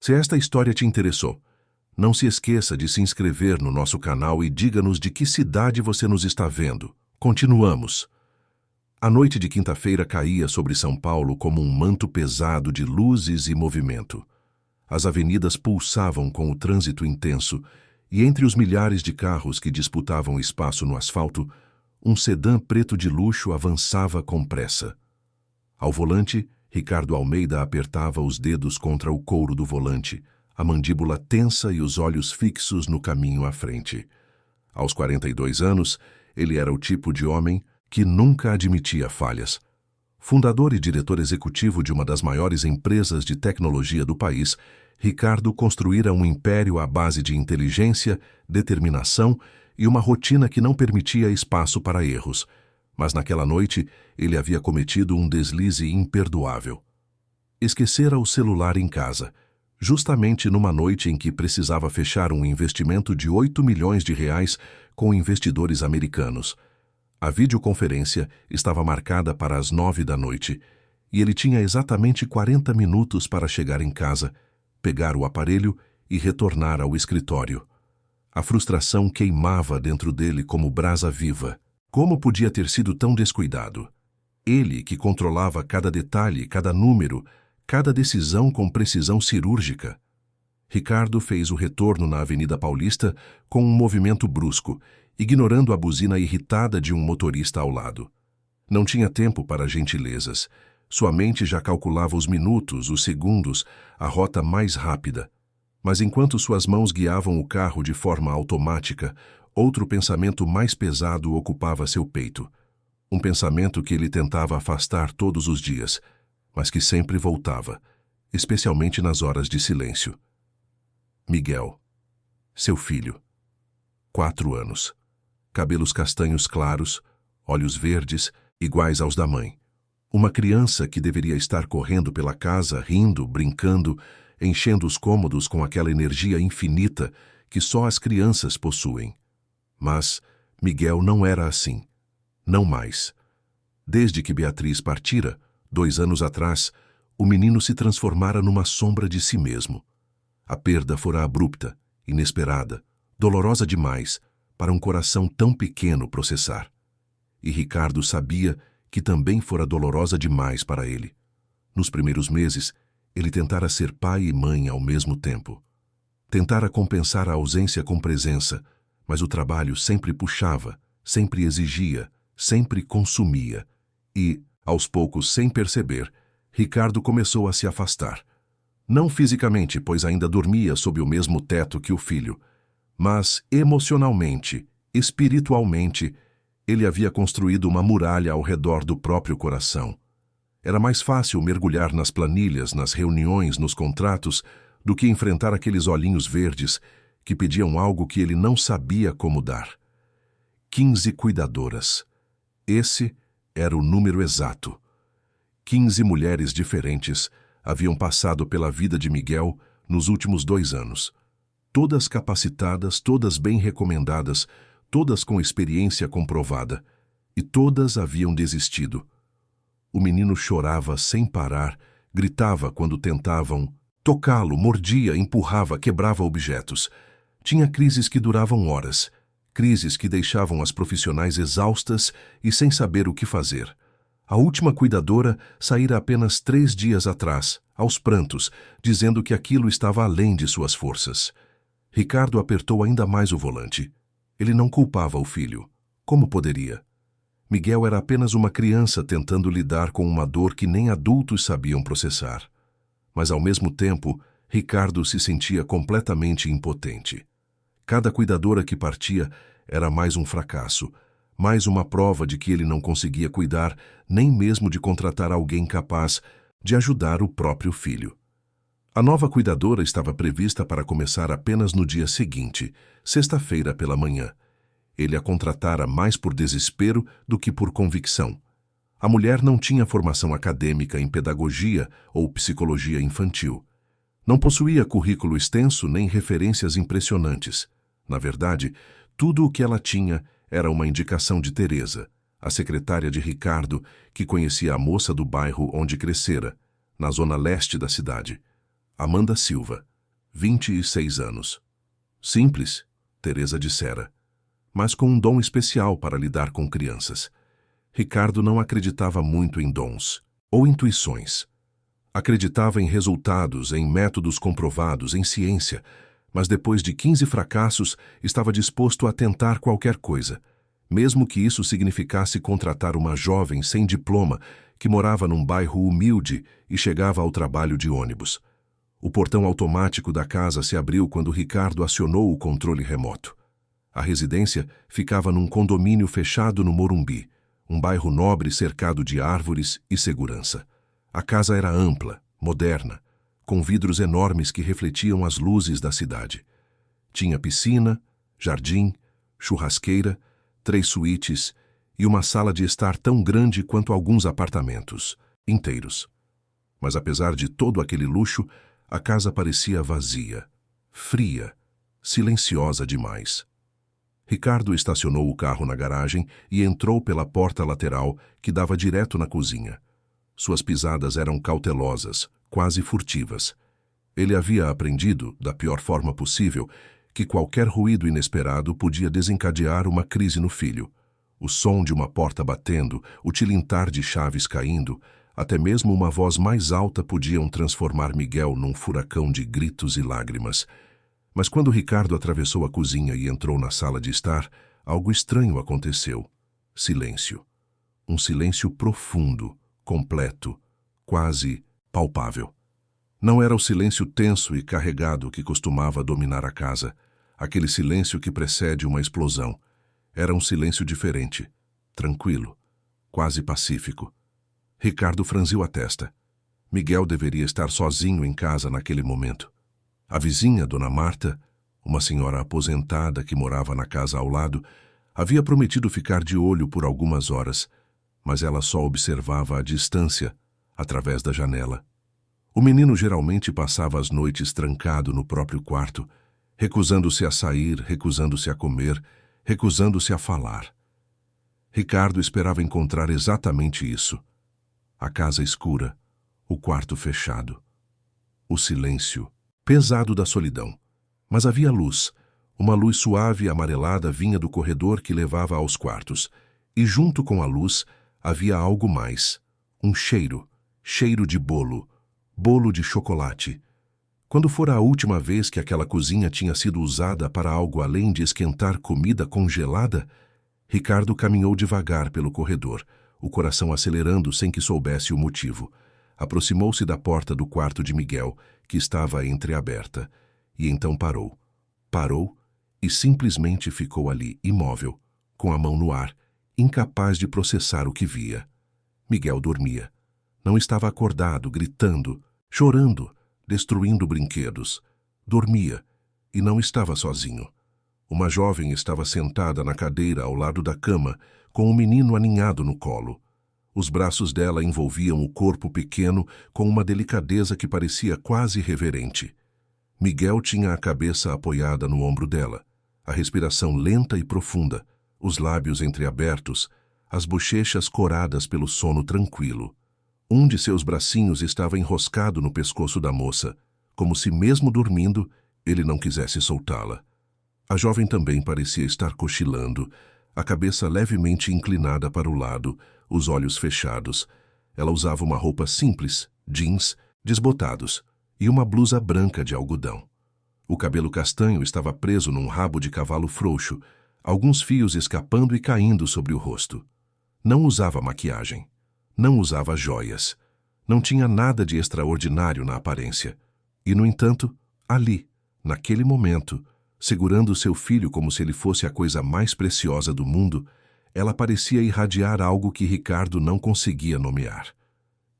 Se esta história te interessou, não se esqueça de se inscrever no nosso canal e diga-nos de que cidade você nos está vendo. Continuamos. A noite de quinta-feira caía sobre São Paulo como um manto pesado de luzes e movimento. As avenidas pulsavam com o trânsito intenso e entre os milhares de carros que disputavam espaço no asfalto, um sedã preto de luxo avançava com pressa. Ao volante, Ricardo Almeida apertava os dedos contra o couro do volante, a mandíbula tensa e os olhos fixos no caminho à frente. Aos 42 anos, ele era o tipo de homem que nunca admitia falhas. Fundador e diretor executivo de uma das maiores empresas de tecnologia do país, Ricardo construíra um império à base de inteligência, determinação e uma rotina que não permitia espaço para erros. Mas naquela noite, ele havia cometido um deslize imperdoável. Esquecera o celular em casa, justamente numa noite em que precisava fechar um investimento de 8 milhões de reais com investidores americanos. A videoconferência estava marcada para as 9 da noite e ele tinha exatamente 40 minutos para chegar em casa, pegar o aparelho e retornar ao escritório. A frustração queimava dentro dele como brasa viva. Como podia ter sido tão descuidado? Ele, que controlava cada detalhe, cada número, cada decisão com precisão cirúrgica. Ricardo fez o retorno na Avenida Paulista com um movimento brusco, ignorando a buzina irritada de um motorista ao lado. Não tinha tempo para gentilezas. Sua mente já calculava os minutos, os segundos, a rota mais rápida. Mas enquanto suas mãos guiavam o carro de forma automática, outro pensamento mais pesado ocupava seu peito. Um pensamento que ele tentava afastar todos os dias, mas que sempre voltava, especialmente nas horas de silêncio. Miguel, seu filho. 4 anos. Cabelos castanhos claros, olhos verdes, iguais aos da mãe. Uma criança que deveria estar correndo pela casa, rindo, brincando, enchendo os cômodos com aquela energia infinita que só as crianças possuem. Mas Miguel não era assim. Não mais. Desde que Beatriz partira, 2 anos atrás, o menino se transformara numa sombra de si mesmo. A perda fora abrupta, inesperada, dolorosa demais para um coração tão pequeno processar. E Ricardo sabia que também fora dolorosa demais para ele. Nos primeiros meses, ele tentara ser pai e mãe ao mesmo tempo. Tentara compensar a ausência com presença, mas o trabalho sempre puxava, sempre exigia, sempre consumia. E, aos poucos, sem perceber, Ricardo começou a se afastar. Não fisicamente, pois ainda dormia sob o mesmo teto que o filho, mas emocionalmente, espiritualmente, ele havia construído uma muralha ao redor do próprio coração. Era mais fácil mergulhar nas planilhas, nas reuniões, nos contratos, do que enfrentar aqueles olhinhos verdes que pediam algo que ele não sabia como dar. 15 cuidadoras. Esse era o número exato. 15 mulheres diferentes haviam passado pela vida de Miguel nos últimos 2 anos. Todas capacitadas, todas bem recomendadas, todas com experiência comprovada, e todas haviam desistido. O menino chorava sem parar, gritava quando tentavam tocá-lo, mordia, empurrava, quebrava objetos. Tinha crises que duravam horas, crises que deixavam as profissionais exaustas e sem saber o que fazer. A última cuidadora saíra apenas 3 dias atrás, aos prantos, dizendo que aquilo estava além de suas forças. Ricardo apertou ainda mais o volante. Ele não culpava o filho. Como poderia? Miguel era apenas uma criança tentando lidar com uma dor que nem adultos sabiam processar. Mas, ao mesmo tempo, Ricardo se sentia completamente impotente. Cada cuidadora que partia era mais um fracasso, mais uma prova de que ele não conseguia cuidar nem mesmo de contratar alguém capaz de ajudar o próprio filho. A nova cuidadora estava prevista para começar apenas no dia seguinte, sexta-feira pela manhã. Ele a contratara mais por desespero do que por convicção. A mulher não tinha formação acadêmica em pedagogia ou psicologia infantil. Não possuía currículo extenso nem referências impressionantes. Na verdade, tudo o que ela tinha era uma indicação de Teresa, a secretária de Ricardo, que conhecia a moça do bairro onde crescera, na zona leste da cidade. Amanda Silva. 26 anos. Simples, Teresa dissera, mas com um dom especial para lidar com crianças. Ricardo não acreditava muito em dons ou intuições. Acreditava em resultados, em métodos comprovados, em ciência, mas depois de 15 fracassos, estava disposto a tentar qualquer coisa, mesmo que isso significasse contratar uma jovem sem diploma que morava num bairro humilde e chegava ao trabalho de ônibus. O portão automático da casa se abriu quando Ricardo acionou o controle remoto. A residência ficava num condomínio fechado no Morumbi, um bairro nobre cercado de árvores e segurança. A casa era ampla, moderna, com vidros enormes que refletiam as luzes da cidade. Tinha piscina, jardim, churrasqueira, 3 suítes e uma sala de estar tão grande quanto alguns apartamentos, inteiros. Mas apesar de todo aquele luxo, a casa parecia vazia, fria, silenciosa demais. Ricardo estacionou o carro na garagem e entrou pela porta lateral que dava direto na cozinha. Suas pisadas eram cautelosas, quase furtivas. Ele havia aprendido, da pior forma possível, que qualquer ruído inesperado podia desencadear uma crise no filho. O som de uma porta batendo, o tilintar de chaves caindo, até mesmo uma voz mais alta podiam transformar Miguel num furacão de gritos e lágrimas. Mas quando Ricardo atravessou a cozinha e entrou na sala de estar, algo estranho aconteceu. Silêncio. Um silêncio profundo, completo, quase palpável. Não era o silêncio tenso e carregado que costumava dominar a casa, aquele silêncio que precede uma explosão. Era um silêncio diferente, tranquilo, quase pacífico. Ricardo franziu a testa. Miguel deveria estar sozinho em casa naquele momento. A vizinha, Dona Marta, uma senhora aposentada que morava na casa ao lado, havia prometido ficar de olho por algumas horas, mas ela só observava à distância, através da janela. O menino geralmente passava as noites trancado no próprio quarto, recusando-se a sair, recusando-se a comer, recusando-se a falar. Ricardo esperava encontrar exatamente isso. A casa escura, o quarto fechado. O silêncio, pesado da solidão. Mas havia luz. Uma luz suave e amarelada vinha do corredor que levava aos quartos. E junto com a luz havia algo mais. Um cheiro. Cheiro de bolo. Bolo de chocolate. Quando fora a última vez que aquela cozinha tinha sido usada para algo além de esquentar comida congelada, Ricardo caminhou devagar pelo corredor, o coração acelerando sem que soubesse o motivo. Aproximou-se da porta do quarto de Miguel, que estava entreaberta, e então parou. Parou e simplesmente ficou ali, imóvel, com a mão no ar, incapaz de processar o que via. Miguel dormia. Não estava acordado, gritando, chorando, destruindo brinquedos. Dormia, e não estava sozinho. Uma jovem estava sentada na cadeira ao lado da cama, com um menino aninhado no colo. Os braços dela envolviam o corpo pequeno com uma delicadeza que parecia quase reverente. Miguel tinha a cabeça apoiada no ombro dela, a respiração lenta e profunda, os lábios entreabertos, as bochechas coradas pelo sono tranquilo. Um de seus bracinhos estava enroscado no pescoço da moça, como se mesmo dormindo ele não quisesse soltá-la. A jovem também parecia estar cochilando, a cabeça levemente inclinada para o lado, os olhos fechados. Ela usava uma roupa simples, jeans, desbotados, e uma blusa branca de algodão. O cabelo castanho estava preso num rabo de cavalo frouxo, alguns fios escapando e caindo sobre o rosto. Não usava maquiagem. Não usava joias. Não tinha nada de extraordinário na aparência. E, no entanto, ali, naquele momento, segurando seu filho como se ele fosse a coisa mais preciosa do mundo, ela parecia irradiar algo que Ricardo não conseguia nomear.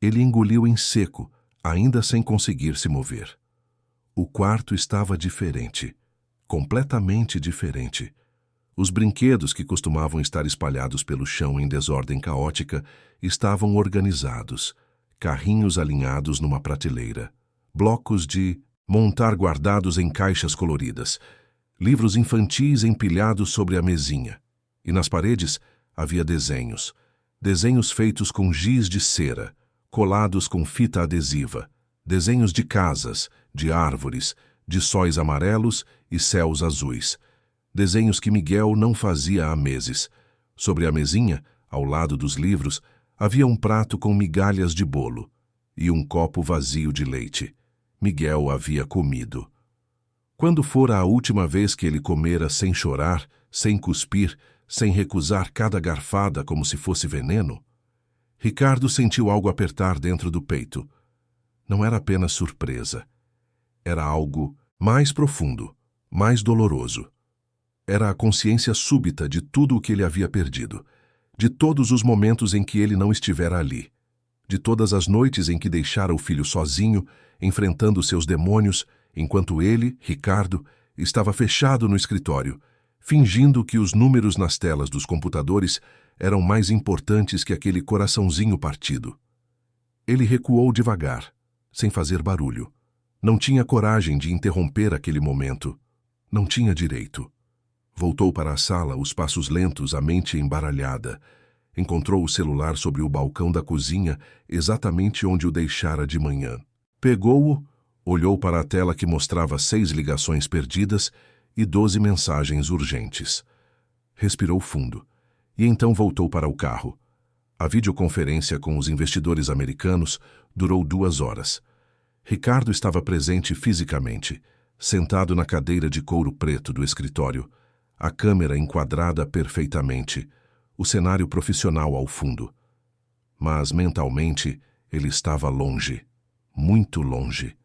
Ele engoliu em seco, ainda sem conseguir se mover. O quarto estava diferente, completamente diferente. Os brinquedos que costumavam estar espalhados pelo chão em desordem caótica estavam organizados, carrinhos alinhados numa prateleira, blocos de montar guardados em caixas coloridas, livros infantis empilhados sobre a mesinha. E nas paredes havia desenhos, desenhos feitos com giz de cera, colados com fita adesiva, desenhos de casas, de árvores, de sóis amarelos e céus azuis. Desenhos que Miguel não fazia há meses. Sobre a mesinha, ao lado dos livros, havia um prato com migalhas de bolo e um copo vazio de leite. Miguel havia comido. Quando fora a última vez que ele comera sem chorar, sem cuspir, sem recusar cada garfada como se fosse veneno? Ricardo sentiu algo apertar dentro do peito. Não era apenas surpresa. Era algo mais profundo, mais doloroso. Era a consciência súbita de tudo o que ele havia perdido, de todos os momentos em que ele não estivera ali, de todas as noites em que deixara o filho sozinho, enfrentando seus demônios, enquanto ele, Ricardo, estava fechado no escritório, fingindo que os números nas telas dos computadores eram mais importantes que aquele coraçãozinho partido. Ele recuou devagar, sem fazer barulho. Não tinha coragem de interromper aquele momento. Não tinha direito. Voltou para a sala, os passos lentos, a mente embaralhada. Encontrou o celular sobre o balcão da cozinha, exatamente onde o deixara de manhã. Pegou-o, olhou para a tela que mostrava 6 ligações perdidas e 12 mensagens urgentes. Respirou fundo, e então voltou para o carro. A videoconferência com os investidores americanos durou 2 horas. Ricardo estava presente fisicamente, sentado na cadeira de couro preto do escritório, a câmera enquadrada perfeitamente, o cenário profissional ao fundo. Mas, mentalmente, ele estava longe, muito longe.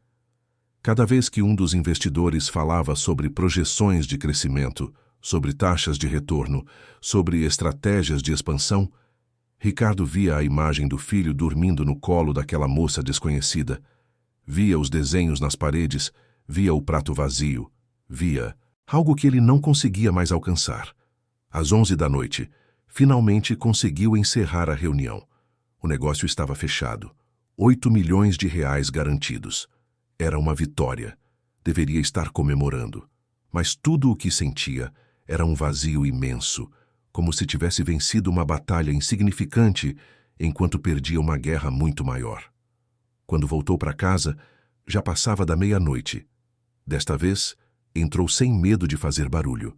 Cada vez que um dos investidores falava sobre projeções de crescimento, sobre taxas de retorno, sobre estratégias de expansão, Ricardo via a imagem do filho dormindo no colo daquela moça desconhecida, via os desenhos nas paredes, via o prato vazio, via algo que ele não conseguia mais alcançar. Às 11 da noite, finalmente conseguiu encerrar a reunião. O negócio estava fechado. 8 milhões de reais garantidos. Era uma vitória. Deveria estar comemorando. Mas tudo o que sentia era um vazio imenso, como se tivesse vencido uma batalha insignificante enquanto perdia uma guerra muito maior. Quando voltou para casa, já passava da meia-noite. Desta vez, entrou sem medo de fazer barulho.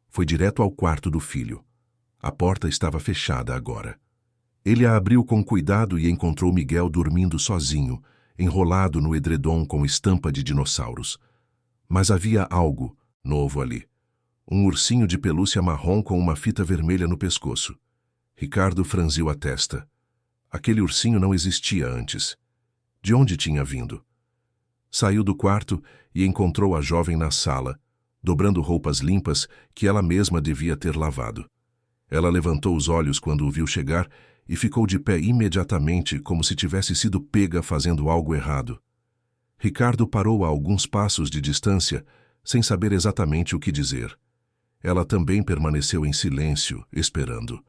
Foi direto ao quarto do filho. A porta estava fechada agora. Ele a abriu com cuidado e encontrou Miguel dormindo sozinho, enrolado no edredom com estampa de dinossauros. Mas havia algo novo ali. Um ursinho de pelúcia marrom com uma fita vermelha no pescoço. Ricardo franziu a testa. Aquele ursinho não existia antes. De onde tinha vindo? Saiu do quarto e encontrou a jovem na sala, dobrando roupas limpas que ela mesma devia ter lavado. Ela levantou os olhos quando o viu chegar e ficou de pé imediatamente, como se tivesse sido pega fazendo algo errado. Ricardo parou a alguns passos de distância, sem saber exatamente o que dizer. Ela também permaneceu em silêncio, esperando.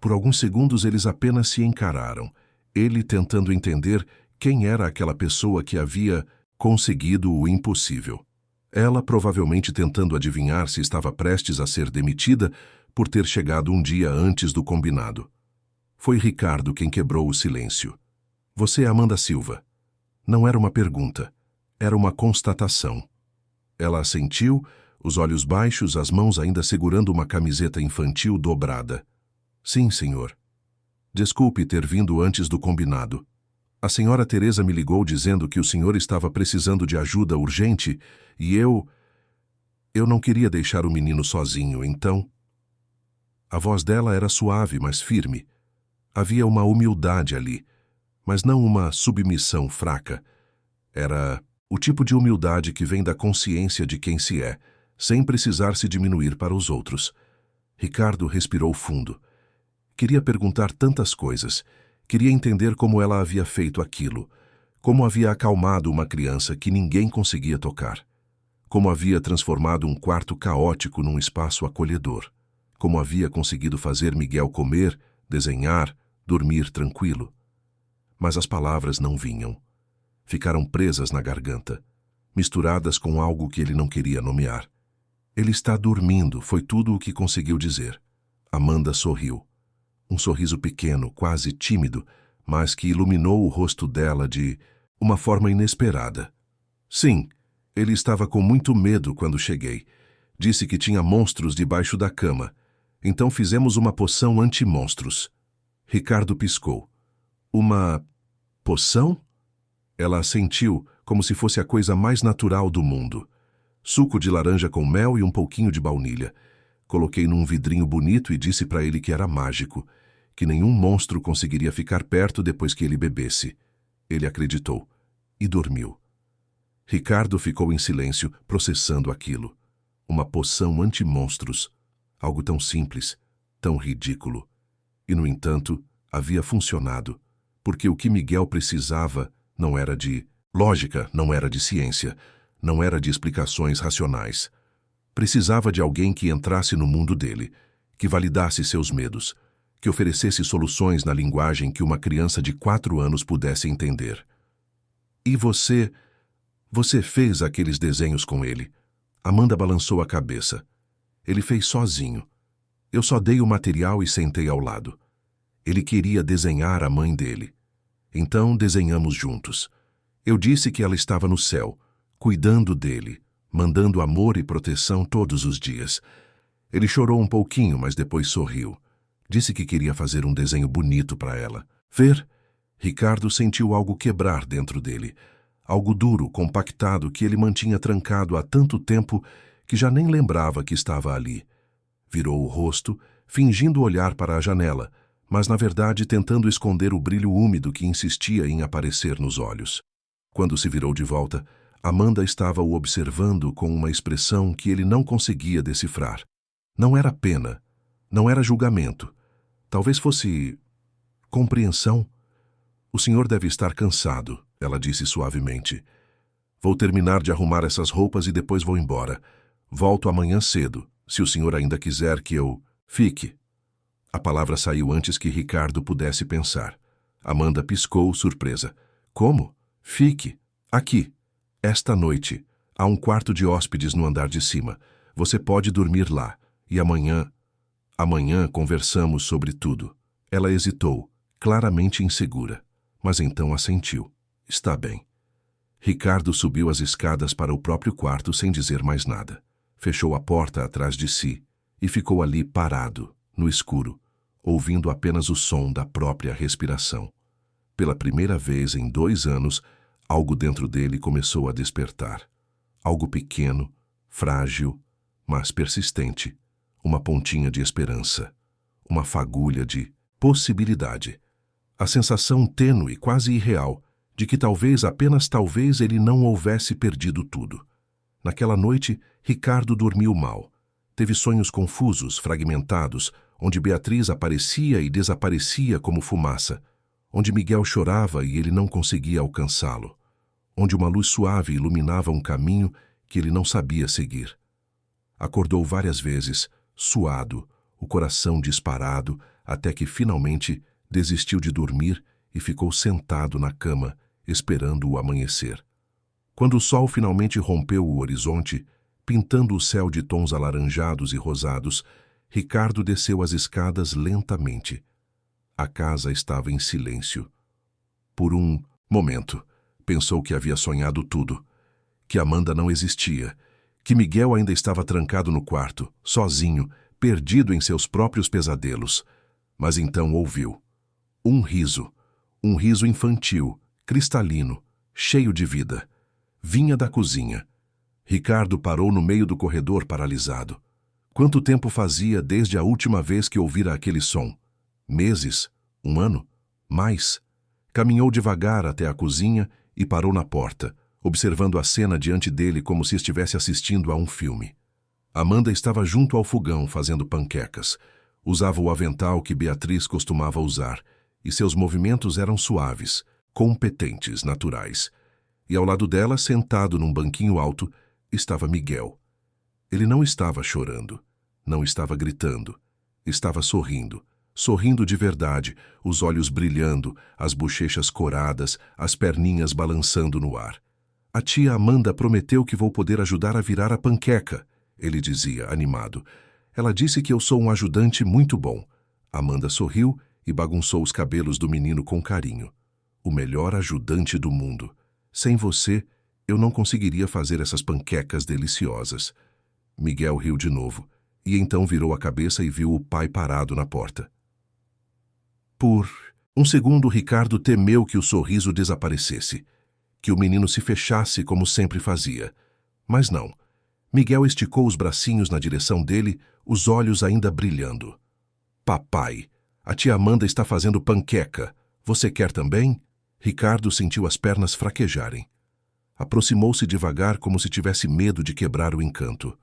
Por alguns segundos eles apenas se encararam, ele tentando entender quem era aquela pessoa que havia conseguido o impossível. Ela provavelmente tentando adivinhar se estava prestes a ser demitida por ter chegado um dia antes do combinado. Foi Ricardo quem quebrou o silêncio. Você é Amanda Silva. Não era uma pergunta, era uma constatação. Ela assentiu, os olhos baixos, as mãos ainda segurando uma camiseta infantil dobrada. Sim, senhor. Desculpe ter vindo antes do combinado. A senhora Teresa me ligou dizendo que o senhor estava precisando de ajuda urgente e eu não queria deixar o menino sozinho, então... A voz dela era suave, mas firme. Havia uma humildade ali, mas não uma submissão fraca. Era o tipo de humildade que vem da consciência de quem se é, sem precisar se diminuir para os outros. Ricardo respirou fundo. Queria perguntar tantas coisas. Queria entender como ela havia feito aquilo, como havia acalmado uma criança que ninguém conseguia tocar, como havia transformado um quarto caótico num espaço acolhedor, como havia conseguido fazer Miguel comer, desenhar, dormir tranquilo. Mas as palavras não vinham. Ficaram presas na garganta, misturadas com algo que ele não queria nomear. Ele está dormindo, foi tudo o que conseguiu dizer. Amanda sorriu. Um sorriso pequeno, quase tímido, mas que iluminou o rosto dela de uma forma inesperada. Sim, Ele estava com muito medo quando cheguei. Disse que tinha monstros debaixo da cama. Então fizemos uma poção anti-monstros. Ricardo piscou. Uma poção? Ela assentiu, como se fosse a coisa mais natural do mundo. Suco de laranja com mel e um pouquinho de baunilha. Coloquei num vidrinho bonito e disse para ele que era mágico, que nenhum monstro conseguiria ficar perto depois que ele bebesse. Ele acreditou e dormiu. Ricardo ficou em silêncio, processando aquilo. Uma poção anti-monstros. Algo tão simples, tão ridículo. E, no entanto, havia funcionado, porque o que Miguel precisava não era de lógica, não era de ciência, não era de explicações racionais. Precisava de alguém que entrasse no mundo dele, que validasse seus medos, que oferecesse soluções na linguagem que uma criança de 4 anos pudesse entender. E você fez aqueles desenhos com ele? Amanda balançou a cabeça. Ele fez sozinho. Eu só dei o material e sentei ao lado. Ele queria desenhar a mãe dele. Então desenhamos juntos. Eu disse que ela estava no céu, cuidando dele, mandando amor e proteção todos os dias. Ele chorou um pouquinho, mas depois sorriu. Disse que queria fazer um desenho bonito para ela. Ver? Ricardo sentiu algo quebrar dentro dele. Algo duro, compactado, que ele mantinha trancado há tanto tempo que já nem lembrava que estava ali. Virou o rosto, fingindo olhar para a janela, mas na verdade tentando esconder o brilho úmido que insistia em aparecer nos olhos. Quando se virou de volta, Amanda estava o observando com uma expressão que ele não conseguia decifrar. Não era pena, não era julgamento. Talvez fosse compreensão. O senhor deve estar cansado, ela disse suavemente. Vou terminar de arrumar essas roupas e depois vou embora. Volto amanhã cedo, se o senhor ainda quiser que eu fique. A palavra saiu antes que Ricardo pudesse pensar. Amanda piscou, surpresa. Como? Fique. Aqui. Esta noite. Há um quarto de hóspedes no andar de cima. Você pode dormir lá. E amanhã... Amanhã conversamos sobre tudo. Ela hesitou, claramente insegura. Mas então assentiu. Está bem. Ricardo subiu as escadas para o próprio quarto sem dizer mais nada. Fechou a porta atrás de si e ficou ali parado, no escuro, ouvindo apenas o som da própria respiração. Pela primeira vez em 2 anos, algo dentro dele começou a despertar. Algo pequeno, frágil, mas persistente. Uma pontinha de esperança. Uma fagulha de possibilidade. A sensação tênue, quase irreal, de que talvez, apenas talvez, ele não houvesse perdido tudo. Naquela noite, Ricardo dormiu mal. Teve sonhos confusos, fragmentados, onde Beatriz aparecia e desaparecia como fumaça, onde Miguel chorava e ele não conseguia alcançá-lo, onde uma luz suave iluminava um caminho que ele não sabia seguir. Acordou várias vezes, suado, o coração disparado, até que finalmente desistiu de dormir e ficou sentado na cama, esperando o amanhecer. Quando o sol finalmente rompeu o horizonte, pintando o céu de tons alaranjados e rosados, Ricardo desceu as escadas lentamente. A casa estava em silêncio. Por um momento, pensou que havia sonhado tudo, que Amanda não existia, que Miguel ainda estava trancado no quarto, sozinho, perdido em seus próprios pesadelos. Mas então ouviu. Um riso infantil, cristalino, cheio de vida. Vinha da cozinha. Ricardo parou no meio do corredor paralisado. Quanto tempo fazia desde a última vez que ouvira aquele som? Meses? 1 ano? Mais? Caminhou devagar até a cozinha e parou na porta, observando a cena diante dele como se estivesse assistindo a um filme. Amanda estava junto ao fogão fazendo panquecas. Usava o avental que Beatriz costumava usar, e seus movimentos eram suaves, competentes, naturais. E ao lado dela, sentado num banquinho alto, estava Miguel. Ele não estava chorando, não estava gritando, estava sorrindo. Sorrindo de verdade, os olhos brilhando, as bochechas coradas, as perninhas balançando no ar. A tia Amanda prometeu que vou poder ajudar a virar a panqueca, ele dizia, animado. Ela disse que eu sou um ajudante muito bom. Amanda sorriu e bagunçou os cabelos do menino com carinho. O melhor ajudante do mundo. Sem você, Eu não conseguiria fazer essas panquecas deliciosas. Miguel riu de novo, e então virou a cabeça e viu o pai parado na porta. Por um segundo, Ricardo temeu que o sorriso desaparecesse, que o menino se fechasse como sempre fazia. Mas não. Miguel esticou os bracinhos na direção dele, os olhos ainda brilhando. Papai, a tia Amanda está fazendo panqueca. Você quer também? Ricardo sentiu as pernas fraquejarem. Aproximou-se devagar como se tivesse medo de quebrar o encanto.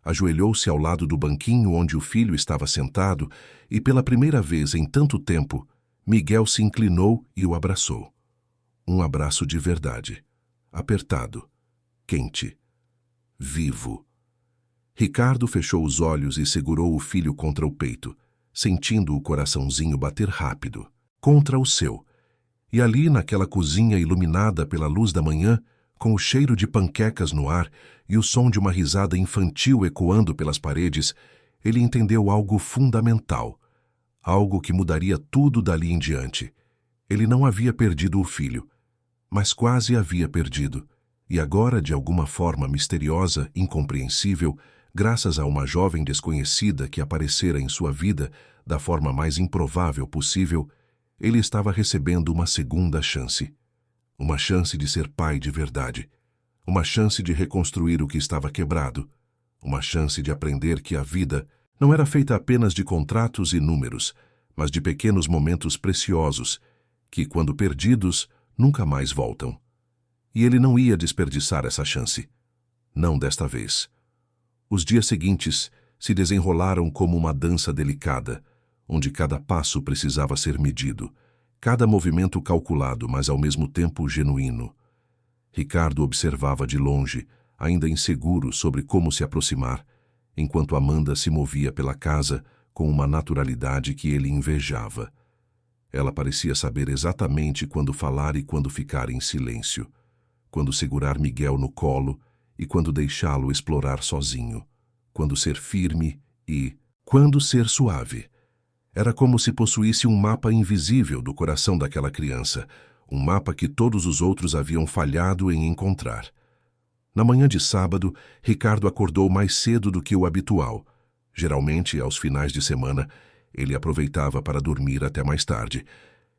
Ajoelhou-se ao lado do banquinho onde o filho estava sentado e, pela primeira vez em tanto tempo, Miguel se inclinou e o abraçou. Um abraço de verdade. Apertado. Quente. Vivo. Ricardo fechou os olhos e segurou o filho contra o peito, sentindo o coraçãozinho bater rápido, contra o seu. E ali, naquela cozinha iluminada pela luz da manhã, com o cheiro de panquecas no ar e o som de uma risada infantil ecoando pelas paredes, ele entendeu algo fundamental, algo que mudaria tudo dali em diante. Ele não havia perdido o filho, mas quase havia perdido, e agora, de alguma forma misteriosa, incompreensível, graças a uma jovem desconhecida que aparecera em sua vida da forma mais improvável possível, ele estava recebendo uma segunda chance. Uma chance de ser pai de verdade. Uma chance de reconstruir o que estava quebrado. Uma chance de aprender que a vida não era feita apenas de contratos e números, mas de pequenos momentos preciosos, que, quando perdidos, nunca mais voltam. E ele não ia desperdiçar essa chance. Não desta vez. Os dias seguintes se desenrolaram como uma dança delicada, onde cada passo precisava ser medido, cada movimento calculado, mas ao mesmo tempo genuíno. Ricardo observava de longe, ainda inseguro sobre como se aproximar, enquanto Amanda se movia pela casa com uma naturalidade que ele invejava. Ela parecia saber exatamente quando falar e quando ficar em silêncio, quando segurar Miguel no colo e quando deixá-lo explorar sozinho, quando ser firme e quando ser suave. Era como se possuísse um mapa invisível do coração daquela criança, um mapa que todos os outros haviam falhado em encontrar. Na manhã de sábado, Ricardo acordou mais cedo do que o habitual. Geralmente, aos finais de semana, ele aproveitava para dormir até mais tarde,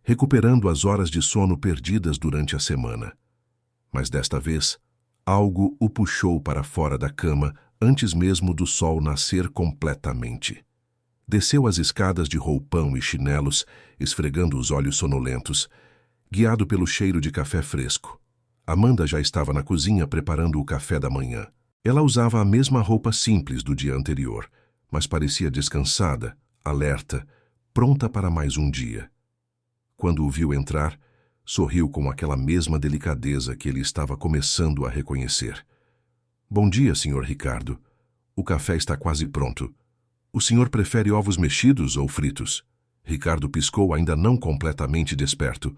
recuperando as horas de sono perdidas durante a semana. Mas desta vez, algo o puxou para fora da cama antes mesmo do sol nascer completamente. Desceu as escadas de roupão e chinelos, esfregando os olhos sonolentos, guiado pelo cheiro de café fresco. Amanda já estava na cozinha preparando o café da manhã. Ela usava a mesma roupa simples do dia anterior, mas parecia descansada, alerta, pronta para mais um dia. Quando o viu entrar, sorriu com aquela mesma delicadeza que ele estava começando a reconhecer. Bom dia, Sr. Ricardo. O café está quase pronto. O senhor prefere ovos mexidos ou fritos? Ricardo piscou, ainda não completamente desperto.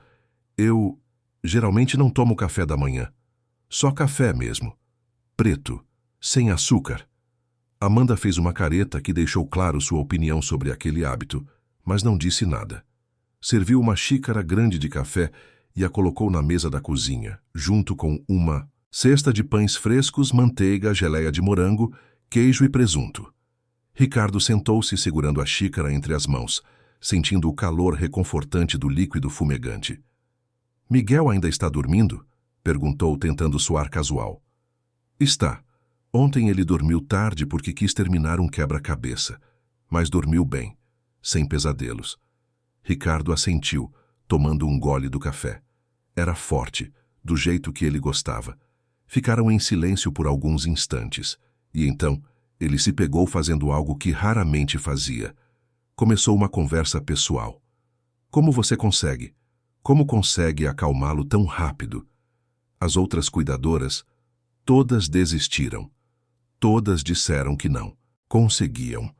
Eu geralmente não tomo café da manhã. Só café mesmo. Preto, sem açúcar. Amanda fez uma careta que deixou claro sua opinião sobre aquele hábito, mas não disse nada. Serviu uma xícara grande de café e a colocou na mesa da cozinha, junto com uma cesta de pães frescos, manteiga, geleia de morango, queijo e presunto. Ricardo sentou-se segurando a xícara entre as mãos, sentindo o calor reconfortante do líquido fumegante. Miguel ainda está dormindo? Perguntou, tentando soar casual. Está. Ontem ele dormiu tarde porque quis terminar um quebra-cabeça, mas dormiu bem, sem pesadelos. Ricardo assentiu, tomando um gole do café. Era forte, do jeito que ele gostava. Ficaram em silêncio por alguns instantes, e então ele se pegou fazendo algo que raramente fazia. Começou uma conversa pessoal. Como você consegue? Como consegue acalmá-lo tão rápido? As outras cuidadoras, todas desistiram. Todas disseram que não. Conseguiam.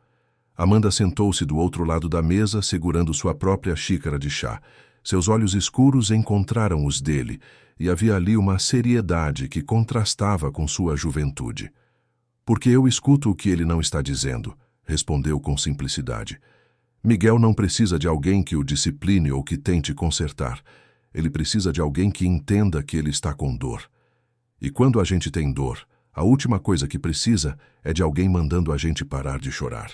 Amanda sentou-se do outro lado da mesa, segurando sua própria xícara de chá. Seus olhos escuros encontraram os dele, e havia ali uma seriedade que contrastava com sua juventude. Porque eu escuto o que ele não está dizendo, respondeu com simplicidade. Miguel não precisa de alguém que o discipline ou que tente consertar. Ele precisa de alguém que entenda que ele está com dor. E quando a gente tem dor, a última coisa que precisa é de alguém mandando a gente parar de chorar.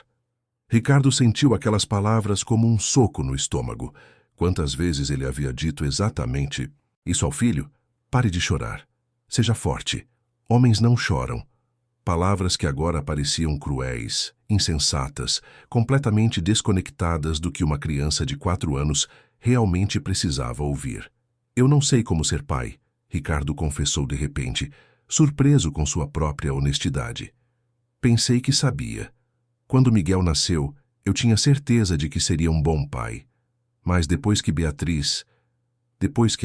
Ricardo sentiu aquelas palavras como um soco no estômago. Quantas vezes ele havia dito exatamente isso ao filho? Pare de chorar. Seja forte. Homens não choram. Palavras que agora pareciam cruéis, insensatas, completamente desconectadas do que uma criança de 4 anos realmente precisava ouvir. Eu não sei como ser pai, Ricardo confessou de repente, surpreso com sua própria honestidade. Pensei que sabia. Quando Miguel nasceu, eu tinha certeza de que seria um bom pai. Mas depois que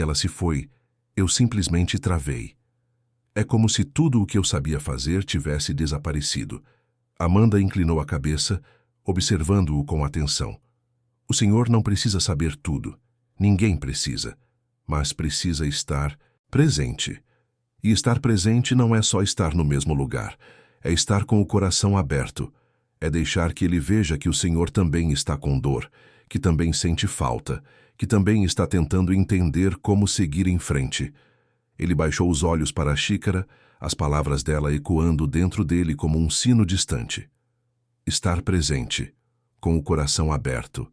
ela se foi, eu simplesmente travei. É como se tudo o que eu sabia fazer tivesse desaparecido. Amanda inclinou a cabeça, observando-o com atenção. O senhor não precisa saber tudo. Ninguém precisa. Mas precisa estar presente. E estar presente não é só estar no mesmo lugar. É estar com o coração aberto. É deixar que ele veja que o senhor também está com dor, que também sente falta, que também está tentando entender como seguir em frente. Ele baixou os olhos para a xícara, as palavras dela ecoando dentro dele como um sino distante. Estar presente, com o coração aberto.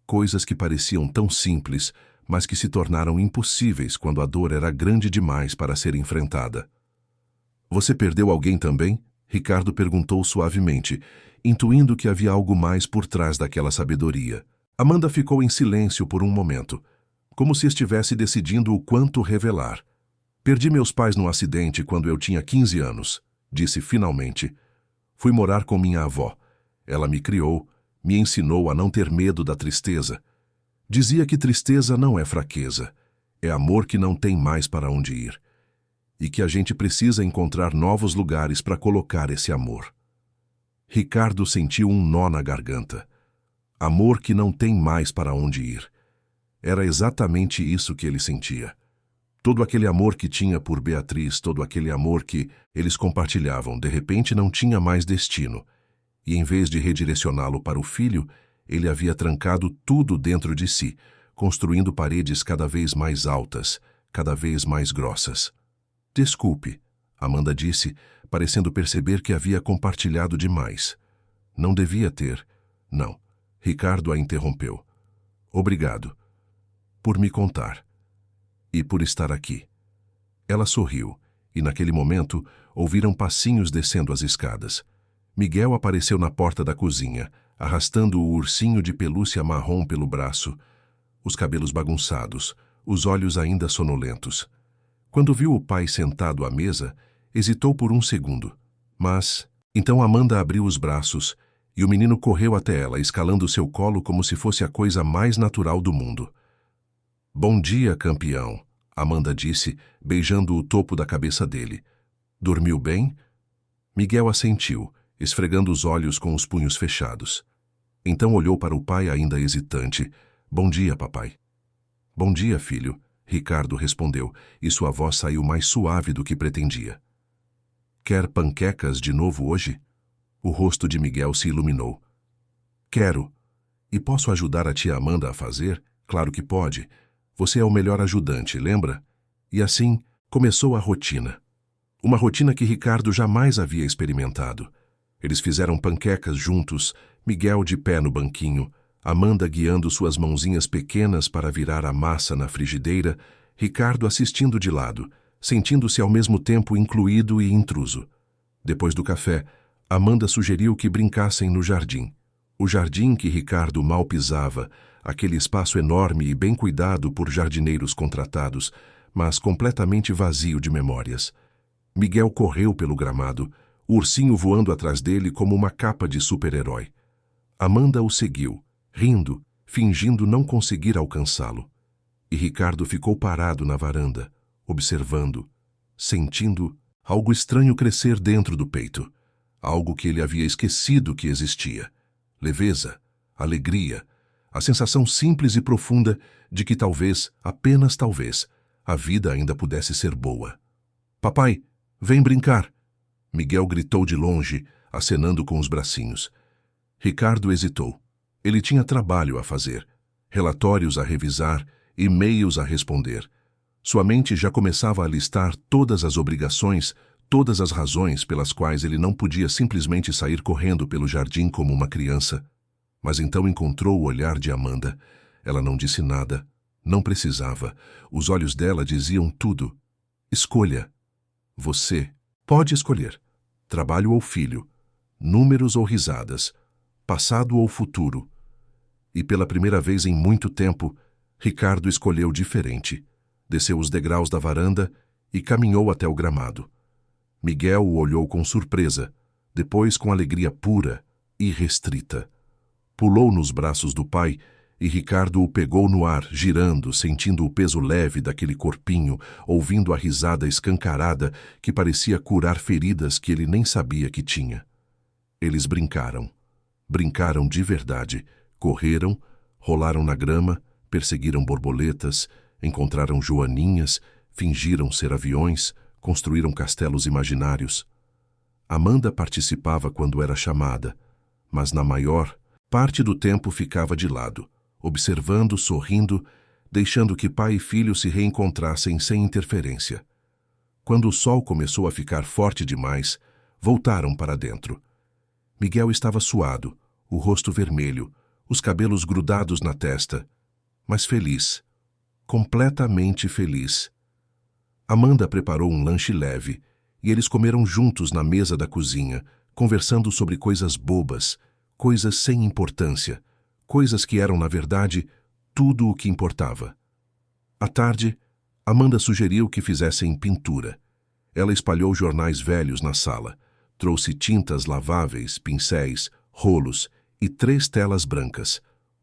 Coisas que pareciam tão simples, mas que se tornaram impossíveis quando a dor era grande demais para ser enfrentada. Você perdeu alguém também? Ricardo perguntou suavemente, intuindo que havia algo mais por trás daquela sabedoria. Amanda ficou em silêncio por um momento, como se estivesse decidindo o quanto revelar. Perdi meus pais num acidente quando eu tinha 15 anos, disse finalmente. Fui morar com minha avó. Ela me criou, me ensinou a não ter medo da tristeza. Dizia que tristeza não é fraqueza, é amor que não tem mais para onde ir. E que a gente precisa encontrar novos lugares para colocar esse amor. Ricardo sentiu um nó na garganta. Amor que não tem mais para onde ir. Era exatamente isso que ele sentia. Todo aquele amor que tinha por Beatriz, todo aquele amor que eles compartilhavam, de repente não tinha mais destino. E em vez de redirecioná-lo para o filho, ele havia trancado tudo dentro de si, construindo paredes cada vez mais altas, cada vez mais grossas. Desculpe, Amanda disse, parecendo perceber que havia compartilhado demais. Não devia ter. Não. Ricardo a interrompeu. Obrigado. Por me contar. E por estar aqui. Ela sorriu, e naquele momento ouviram passinhos descendo as escadas. Miguel apareceu na porta da cozinha, arrastando o ursinho de pelúcia marrom pelo braço, os cabelos bagunçados, os olhos ainda sonolentos. Quando viu o pai sentado à mesa, hesitou por um segundo. Mas, então Amanda abriu os braços, e o menino correu até ela, escalando seu colo como se fosse a coisa mais natural do mundo. Bom dia, campeão, Amanda disse, beijando o topo da cabeça dele. Dormiu bem? Miguel assentiu, esfregando os olhos com os punhos fechados. Então olhou para o pai ainda hesitante. Bom dia, papai. Bom dia, filho, Ricardo respondeu, e sua voz saiu mais suave do que pretendia. Quer panquecas de novo hoje? O rosto de Miguel se iluminou. Quero. E posso ajudar a tia Amanda a fazer? Claro que pode. Você é o melhor ajudante, lembra? E assim começou a rotina. Uma rotina que Ricardo jamais havia experimentado. Eles fizeram panquecas juntos, Miguel de pé no banquinho, Amanda guiando suas mãozinhas pequenas para virar a massa na frigideira, Ricardo assistindo de lado, sentindo-se ao mesmo tempo incluído e intruso. Depois do café, Amanda sugeriu que brincassem no jardim. O jardim que Ricardo mal pisava, aquele espaço enorme e bem cuidado por jardineiros contratados, mas completamente vazio de memórias. Miguel correu pelo gramado, o ursinho voando atrás dele como uma capa de super-herói. Amanda o seguiu, rindo, fingindo não conseguir alcançá-lo. E Ricardo ficou parado na varanda, observando, sentindo algo estranho crescer dentro do peito, algo que ele havia esquecido que existia. Leveza, alegria, a sensação simples e profunda de que talvez, apenas talvez, a vida ainda pudesse ser boa. Papai, vem brincar! Miguel gritou de longe, acenando com os bracinhos. Ricardo hesitou. Ele tinha trabalho a fazer, relatórios a revisar, e-mails a responder. Sua mente já começava a listar todas as obrigações, todas as razões pelas quais ele não podia simplesmente sair correndo pelo jardim como uma criança. Mas então encontrou o olhar de Amanda. Ela não disse nada. Não precisava. Os olhos dela diziam tudo. Escolha. Você pode escolher. Trabalho ou filho. Números ou risadas. Passado ou futuro. E pela primeira vez em muito tempo, Ricardo escolheu diferente. Desceu os degraus da varanda e caminhou até o gramado. Miguel o olhou com surpresa, depois com alegria pura e restrita. Pulou nos braços do pai e Ricardo o pegou no ar, girando, sentindo o peso leve daquele corpinho, ouvindo a risada escancarada que parecia curar feridas que ele nem sabia que tinha. Eles brincaram. Brincaram de verdade. Correram, rolaram na grama, perseguiram borboletas, encontraram joaninhas, fingiram ser aviões, construíram castelos imaginários. Amanda participava quando era chamada, mas na maior parte do tempo ficava de lado, observando, sorrindo, deixando que pai e filho se reencontrassem sem interferência. Quando o sol começou a ficar forte demais, voltaram para dentro. Miguel estava suado, o rosto vermelho, os cabelos grudados na testa, mas feliz, completamente feliz. Amanda preparou um lanche leve e eles comeram juntos na mesa da cozinha, conversando sobre coisas bobas, coisas sem importância, coisas que eram, na verdade, tudo o que importava. À tarde, Amanda sugeriu que fizessem pintura. Ela espalhou jornais velhos na sala, trouxe tintas laváveis, pincéis, rolos e 3 telas brancas,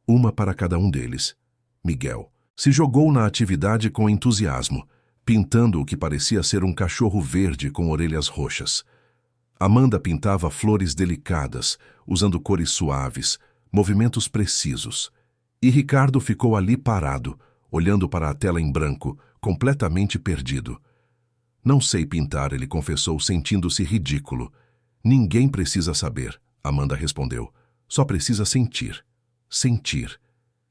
uma para cada um deles. Miguel se jogou na atividade com entusiasmo, pintando o que parecia ser um cachorro verde com orelhas roxas. Amanda pintava flores delicadas, usando cores suaves, movimentos precisos. E Ricardo ficou ali parado, olhando para a tela em branco, completamente perdido. Não sei pintar, ele confessou, sentindo-se ridículo. Ninguém precisa saber, Amanda respondeu. Só precisa sentir. Sentir.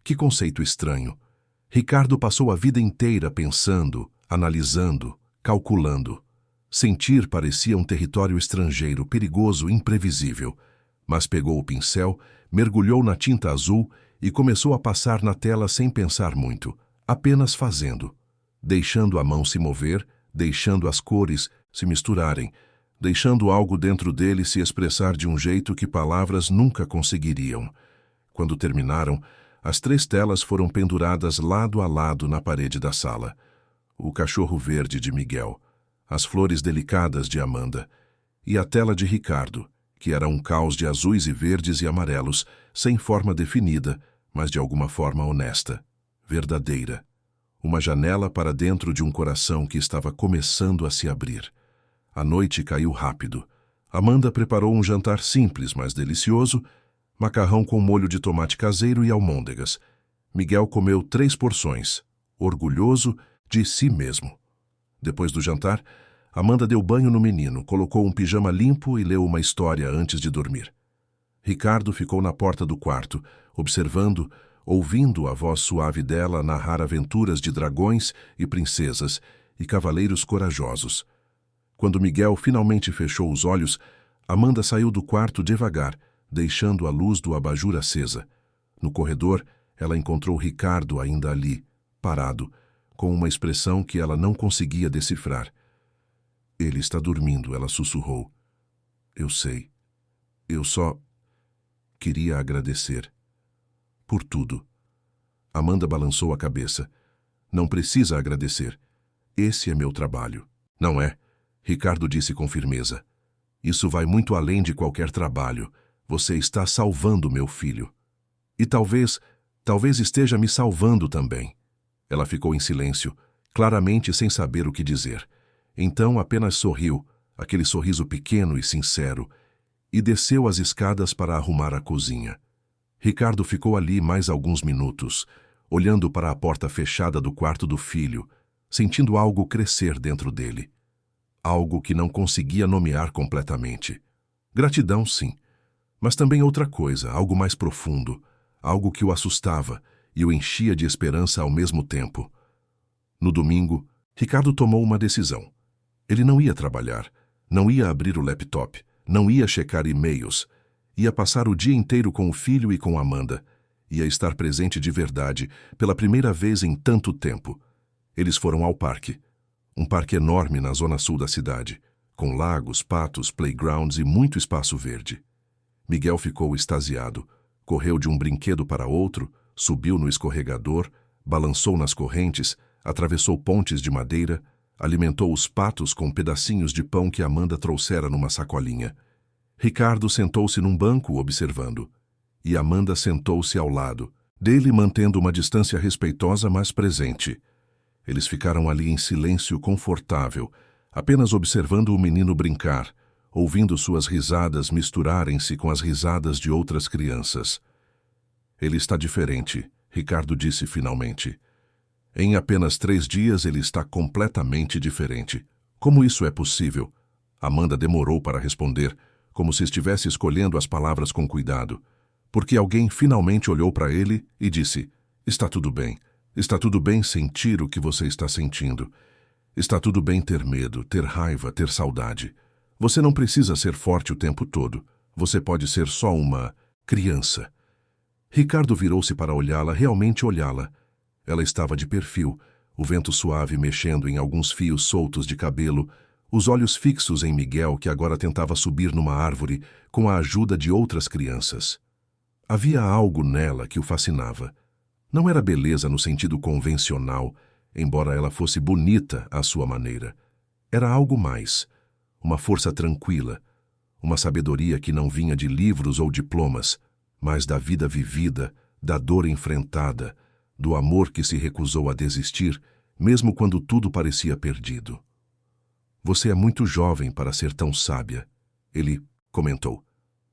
Que conceito estranho. Ricardo passou a vida inteira pensando, analisando, calculando. Sentir parecia um território estrangeiro, perigoso, imprevisível. Mas pegou o pincel, mergulhou na tinta azul e começou a passar na tela sem pensar muito, apenas fazendo, deixando a mão se mover, deixando as cores se misturarem, deixando algo dentro dele se expressar de um jeito que palavras nunca conseguiriam. Quando terminaram, as 3 telas foram penduradas lado a lado na parede da sala. O cachorro verde de Miguel, as flores delicadas de Amanda e a tela de Ricardo, que era um caos de azuis e verdes e amarelos, sem forma definida, mas de alguma forma honesta, verdadeira. Uma janela para dentro de um coração que estava começando a se abrir. A noite caiu rápido. Amanda preparou um jantar simples, mas delicioso, macarrão com molho de tomate caseiro e almôndegas. Miguel comeu 3 porções, orgulhoso de si mesmo. Depois do jantar, Amanda deu banho no menino, colocou um pijama limpo e leu uma história antes de dormir. Ricardo ficou na porta do quarto, observando, ouvindo a voz suave dela narrar aventuras de dragões e princesas e cavaleiros corajosos. Quando Miguel finalmente fechou os olhos, Amanda saiu do quarto devagar, deixando a luz do abajur acesa. No corredor, ela encontrou Ricardo ainda ali, parado, com uma expressão que ela não conseguia decifrar. Ele está dormindo, ela sussurrou. Eu sei. Eu só queria agradecer. Por tudo. Amanda balançou a cabeça. Não precisa agradecer. Esse é meu trabalho. Não é? Ricardo disse com firmeza. Isso vai muito além de qualquer trabalho. Você está salvando meu filho. E talvez esteja me salvando também. Ela ficou em silêncio, claramente sem saber o que dizer. Então apenas sorriu, aquele sorriso pequeno e sincero, e desceu as escadas para arrumar a cozinha. Ricardo ficou ali mais alguns minutos, olhando para a porta fechada do quarto do filho, sentindo algo crescer dentro dele. Algo que não conseguia nomear completamente. Gratidão, sim, mas também outra coisa, algo mais profundo, algo que o assustava e o enchia de esperança ao mesmo tempo. No domingo, Ricardo tomou uma decisão. Ele não ia trabalhar, não ia abrir o laptop, não ia checar e-mails, ia passar o dia inteiro com o filho e com Amanda, ia estar presente de verdade, pela primeira vez em tanto tempo. Eles foram ao parque. Um parque enorme na zona sul da cidade, com lagos, patos, playgrounds e muito espaço verde. Miguel ficou extasiado, correu de um brinquedo para outro, subiu no escorregador, balançou nas correntes, atravessou pontes de madeira, alimentou os patos com pedacinhos de pão que Amanda trouxera numa sacolinha. Ricardo sentou-se num banco observando, e Amanda sentou-se ao lado, dele mantendo uma distância respeitosa, mas presente. Eles ficaram ali em silêncio confortável, apenas observando o menino brincar, ouvindo suas risadas misturarem-se com as risadas de outras crianças. Ele está diferente, Ricardo disse finalmente. Em apenas 3 dias ele está completamente diferente. Como isso é possível? Amanda demorou para responder, como se estivesse escolhendo as palavras com cuidado, porque alguém finalmente olhou para ele e disse: "Está tudo bem. Está tudo bem sentir o que você está sentindo. Está tudo bem ter medo, ter raiva, ter saudade. Você não precisa ser forte o tempo todo. Você pode ser só uma criança." Ricardo virou-se para olhá-la, realmente olhá-la. Ela estava de perfil, o vento suave mexendo em alguns fios soltos de cabelo, os olhos fixos em Miguel, que agora tentava subir numa árvore com a ajuda de outras crianças. Havia algo nela que o fascinava. Não era beleza no sentido convencional, embora ela fosse bonita à sua maneira. Era algo mais, uma força tranquila, uma sabedoria que não vinha de livros ou diplomas, mas da vida vivida, da dor enfrentada, do amor que se recusou a desistir, mesmo quando tudo parecia perdido. "Você é muito jovem para ser tão sábia", ele comentou.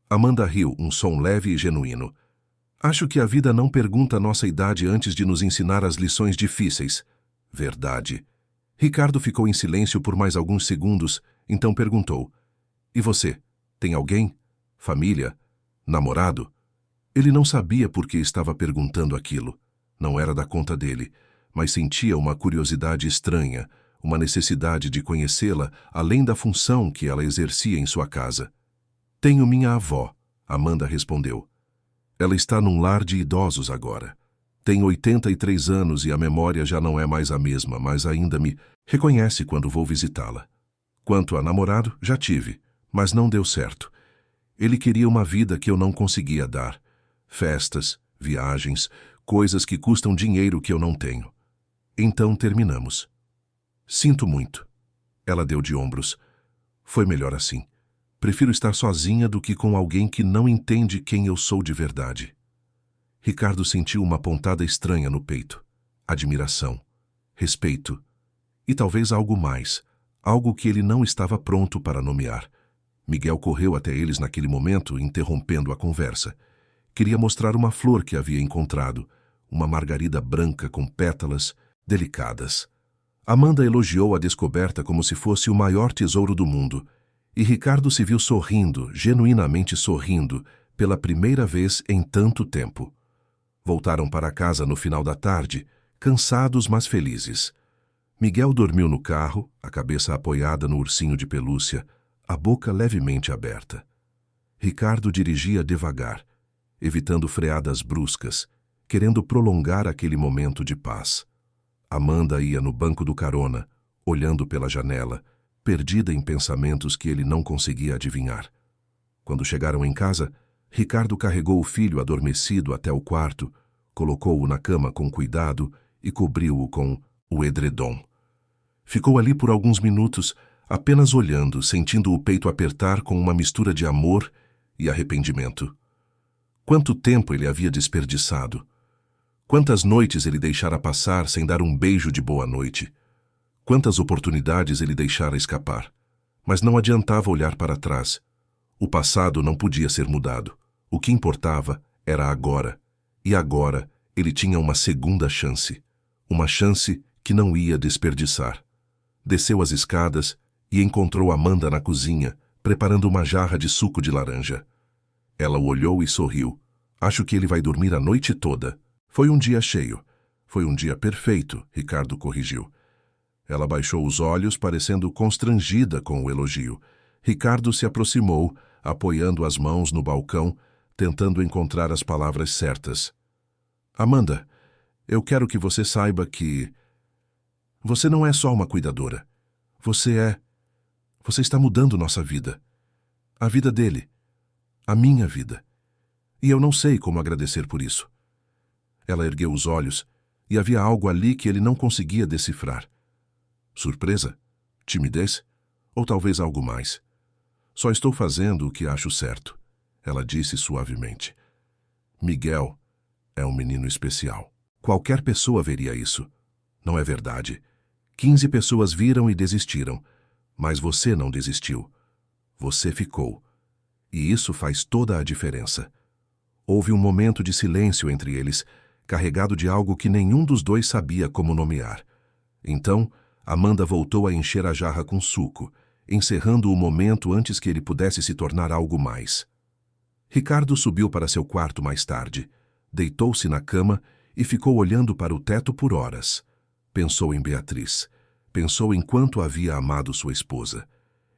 Amanda riu, um som leve e genuíno. "Acho que a vida não pergunta nossa idade antes de nos ensinar as lições difíceis." "Verdade." Ricardo ficou em silêncio por mais alguns segundos, então perguntou: "E você? Tem alguém? Família? Namorado?" Ele não sabia por que estava perguntando aquilo. Não era da conta dele, mas sentia uma curiosidade estranha, uma necessidade de conhecê-la além da função que ela exercia em sua casa. "Tenho minha avó", Amanda respondeu. "Ela está num lar de idosos agora. Tem 83 anos e a memória já não é mais a mesma, mas ainda me reconhece quando vou visitá-la. Quanto a namorado, já tive, mas não deu certo. Ele queria uma vida que eu não conseguia dar. Festas, viagens, coisas que custam dinheiro que eu não tenho. Então terminamos." "Sinto muito." Ela deu de ombros. "Foi melhor assim. Prefiro estar sozinha do que com alguém que não entende quem eu sou de verdade." Ricardo sentiu uma pontada estranha no peito. Admiração, respeito e talvez algo mais, algo que ele não estava pronto para nomear. Miguel correu até eles naquele momento, interrompendo a conversa. Queria mostrar uma flor que havia encontrado, uma margarida branca com pétalas delicadas. Amanda elogiou a descoberta como se fosse o maior tesouro do mundo, e Ricardo se viu sorrindo, genuinamente sorrindo, pela primeira vez em tanto tempo. Voltaram para casa no final da tarde, cansados mas felizes. Miguel dormiu no carro, a cabeça apoiada no ursinho de pelúcia, a boca levemente aberta. Ricardo dirigia devagar, evitando freadas bruscas, querendo prolongar aquele momento de paz. Amanda ia no banco do carona, olhando pela janela, perdida em pensamentos que ele não conseguia adivinhar. Quando chegaram em casa, Ricardo carregou o filho adormecido até o quarto, colocou-o na cama com cuidado e cobriu-o com o edredom. Ficou ali por alguns minutos, apenas olhando, sentindo o peito apertar com uma mistura de amor e arrependimento. Quanto tempo ele havia desperdiçado? Quantas noites ele deixara passar sem dar um beijo de boa noite? Quantas oportunidades ele deixara escapar? Mas não adiantava olhar para trás. O passado não podia ser mudado. O que importava era agora. E agora ele tinha uma segunda chance. Uma chance que não ia desperdiçar. Desceu as escadas e encontrou Amanda na cozinha, preparando uma jarra de suco de laranja. Ela o olhou e sorriu. "Acho que ele vai dormir a noite toda." "Foi um dia cheio." "Foi um dia perfeito", Ricardo corrigiu. Ela baixou os olhos, parecendo constrangida com o elogio. Ricardo se aproximou, apoiando as mãos no balcão, tentando encontrar as palavras certas. Amanda, eu quero que você saiba que você não é só uma cuidadora. Você está mudando nossa vida. A vida dele. A minha vida. E eu não sei como agradecer por isso. Ela ergueu os olhos e havia algo ali que ele não conseguia decifrar. Surpresa? Timidez? Ou talvez algo mais? Só estou fazendo o que acho certo, ela disse suavemente. Miguel é um menino especial. Qualquer pessoa veria isso. Não é verdade. 15 pessoas viram e desistiram, mas você não desistiu. Você ficou. E isso faz toda a diferença. Houve um momento de silêncio entre eles, carregado de algo que nenhum dos dois sabia como nomear. Então, Amanda voltou a encher a jarra com suco, encerrando o momento antes que ele pudesse se tornar algo mais. Ricardo subiu para seu quarto mais tarde, deitou-se na cama e ficou olhando para o teto por horas. Pensou em Beatriz. Pensou em quanto havia amado sua esposa,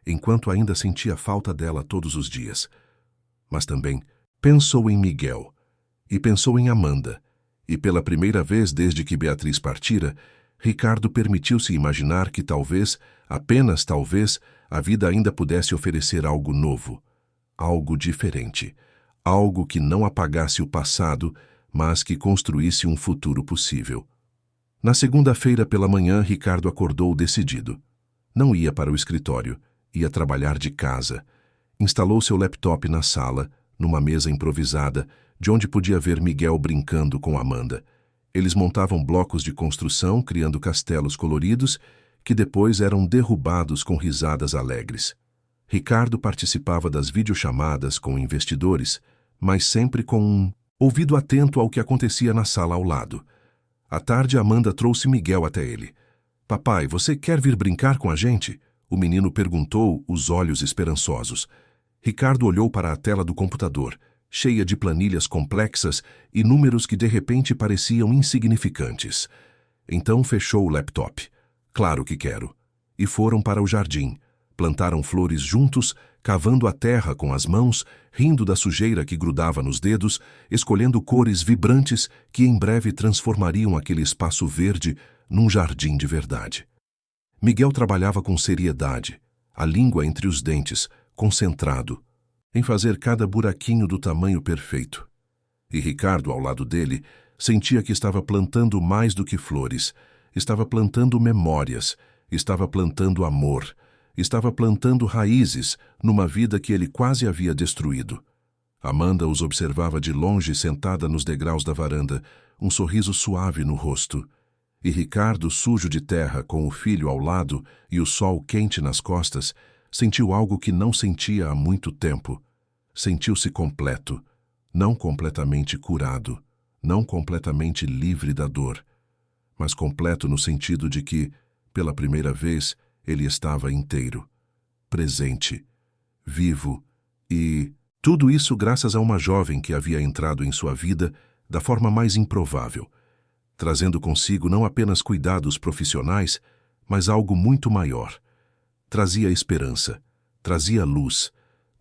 enquanto ainda sentia falta dela todos os dias. Mas também pensou em Miguel, e pensou em Amanda, e pela primeira vez desde que Beatriz partira, Ricardo permitiu-se imaginar que talvez, apenas talvez, a vida ainda pudesse oferecer algo novo, algo diferente, algo que não apagasse o passado, mas que construísse um futuro possível. Na segunda-feira pela manhã, Ricardo acordou decidido. Não ia para o escritório, ia trabalhar de casa. Instalou seu laptop na sala, numa mesa improvisada, de onde podia ver Miguel brincando com Amanda. Eles montavam blocos de construção, criando castelos coloridos, que depois eram derrubados com risadas alegres. Ricardo participava das videochamadas com investidores, mas sempre com um ouvido atento ao que acontecia na sala ao lado. À tarde, Amanda trouxe Miguel até ele. Papai, você quer vir brincar com a gente? O menino perguntou, os olhos esperançosos. Ricardo olhou para a tela do computador, cheia de planilhas complexas e números que de repente pareciam insignificantes. Então fechou o laptop. Claro que quero. E foram para o jardim. Plantaram flores juntos, cavando a terra com as mãos, rindo da sujeira que grudava nos dedos, escolhendo cores vibrantes que em breve transformariam aquele espaço verde num jardim de verdade. Miguel trabalhava com seriedade, a língua entre os dentes, concentrado, em fazer cada buraquinho do tamanho perfeito. E Ricardo, ao lado dele, sentia que estava plantando mais do que flores, estava plantando memórias, estava plantando amor, estava plantando raízes numa vida que ele quase havia destruído. Amanda os observava de longe sentada nos degraus da varanda, um sorriso suave no rosto. E Ricardo, sujo de terra, com o filho ao lado e o sol quente nas costas, sentiu algo que não sentia há muito tempo. Sentiu-se completo, não completamente curado, não completamente livre da dor, mas completo no sentido de que, pela primeira vez, ele estava inteiro, presente, vivo e tudo isso graças a uma jovem que havia entrado em sua vida da forma mais improvável, trazendo consigo não apenas cuidados profissionais, mas algo muito maior. Trazia esperança, trazia luz,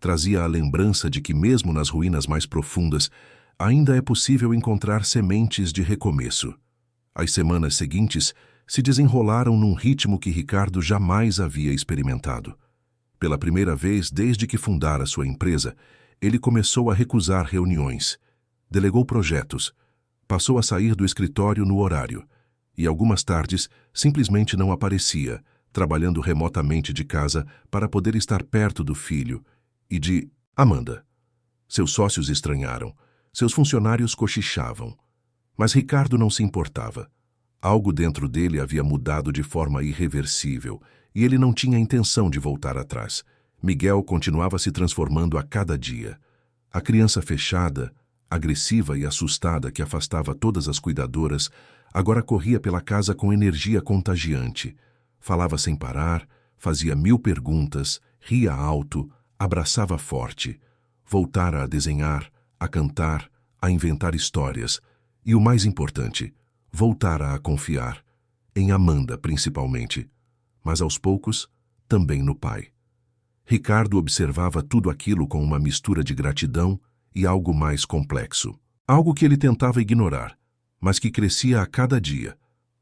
trazia a lembrança de que mesmo nas ruínas mais profundas, ainda é possível encontrar sementes de recomeço. As semanas seguintes se desenrolaram num ritmo que Ricardo jamais havia experimentado. Pela primeira vez desde que fundara sua empresa, ele começou a recusar reuniões, delegou projetos, passou a sair do escritório no horário e algumas tardes simplesmente não aparecia, trabalhando remotamente de casa para poder estar perto do filho e de Amanda. Seus sócios estranharam, seus funcionários cochichavam, mas Ricardo não se importava. Algo dentro dele havia mudado de forma irreversível e ele não tinha intenção de voltar atrás. Miguel continuava se transformando a cada dia. A criança fechada, agressiva e assustada que afastava todas as cuidadoras, agora corria pela casa com energia contagiante. Falava sem parar, fazia 1000 perguntas, ria alto, abraçava forte. Voltara a desenhar, a cantar, a inventar histórias e, o mais importante, voltara a confiar, em Amanda principalmente. mas aos poucos, também no pai. Ricardo observava tudo aquilo com uma mistura de gratidão e algo mais complexo. Algo que ele tentava ignorar, mas que crescia a cada dia,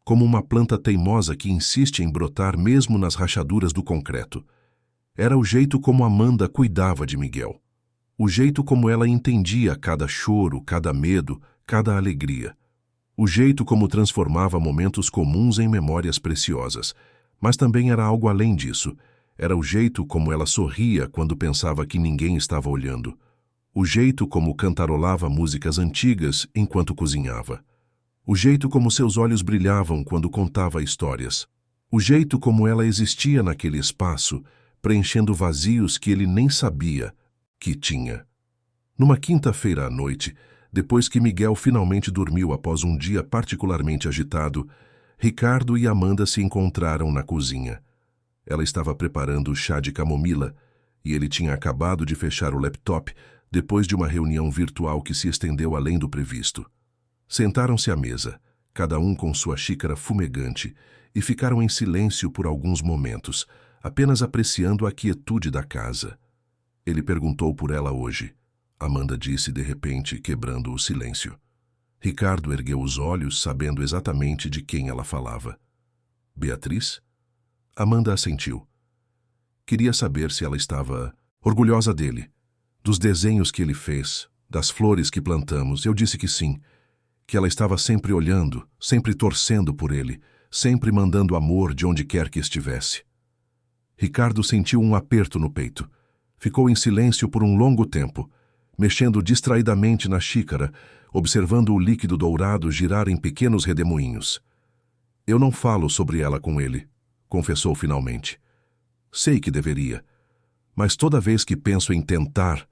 como uma planta teimosa que insiste em brotar mesmo nas rachaduras do concreto. Era o jeito como Amanda cuidava de Miguel. O jeito como ela entendia cada choro, cada medo, cada alegria. O jeito como transformava momentos comuns em memórias preciosas. Mas também era algo além disso. Era o jeito como ela sorria quando pensava que ninguém estava olhando. O jeito como cantarolava músicas antigas enquanto cozinhava. O jeito como seus olhos brilhavam quando contava histórias. O jeito como ela existia naquele espaço, preenchendo vazios que ele nem sabia que tinha. Numa quinta-feira à noite, depois que Miguel finalmente dormiu após um dia particularmente agitado, Ricardo e Amanda se encontraram na cozinha. Ela estava preparando o chá de camomila e ele tinha acabado de fechar o laptop depois de uma reunião virtual que se estendeu além do previsto. Sentaram-se à mesa, cada um com sua xícara fumegante, e ficaram em silêncio por alguns momentos, apenas apreciando a quietude da casa. Ele perguntou por ela hoje. Amanda disse de repente, quebrando o silêncio. Ricardo ergueu os olhos, sabendo exatamente de quem ela falava. Beatriz? Amanda assentiu. Queria saber se ela estava orgulhosa dele, dos desenhos que ele fez, das flores que plantamos. Eu disse que sim, que ela estava sempre olhando, sempre torcendo por ele, sempre mandando amor de onde quer que estivesse. Ricardo sentiu um aperto no peito. Ficou em silêncio por um longo tempo, mexendo distraidamente na xícara, observando o líquido dourado girar em pequenos redemoinhos. Eu não falo sobre ela com ele, confessou finalmente. Sei que deveria, mas toda vez que penso em tentar,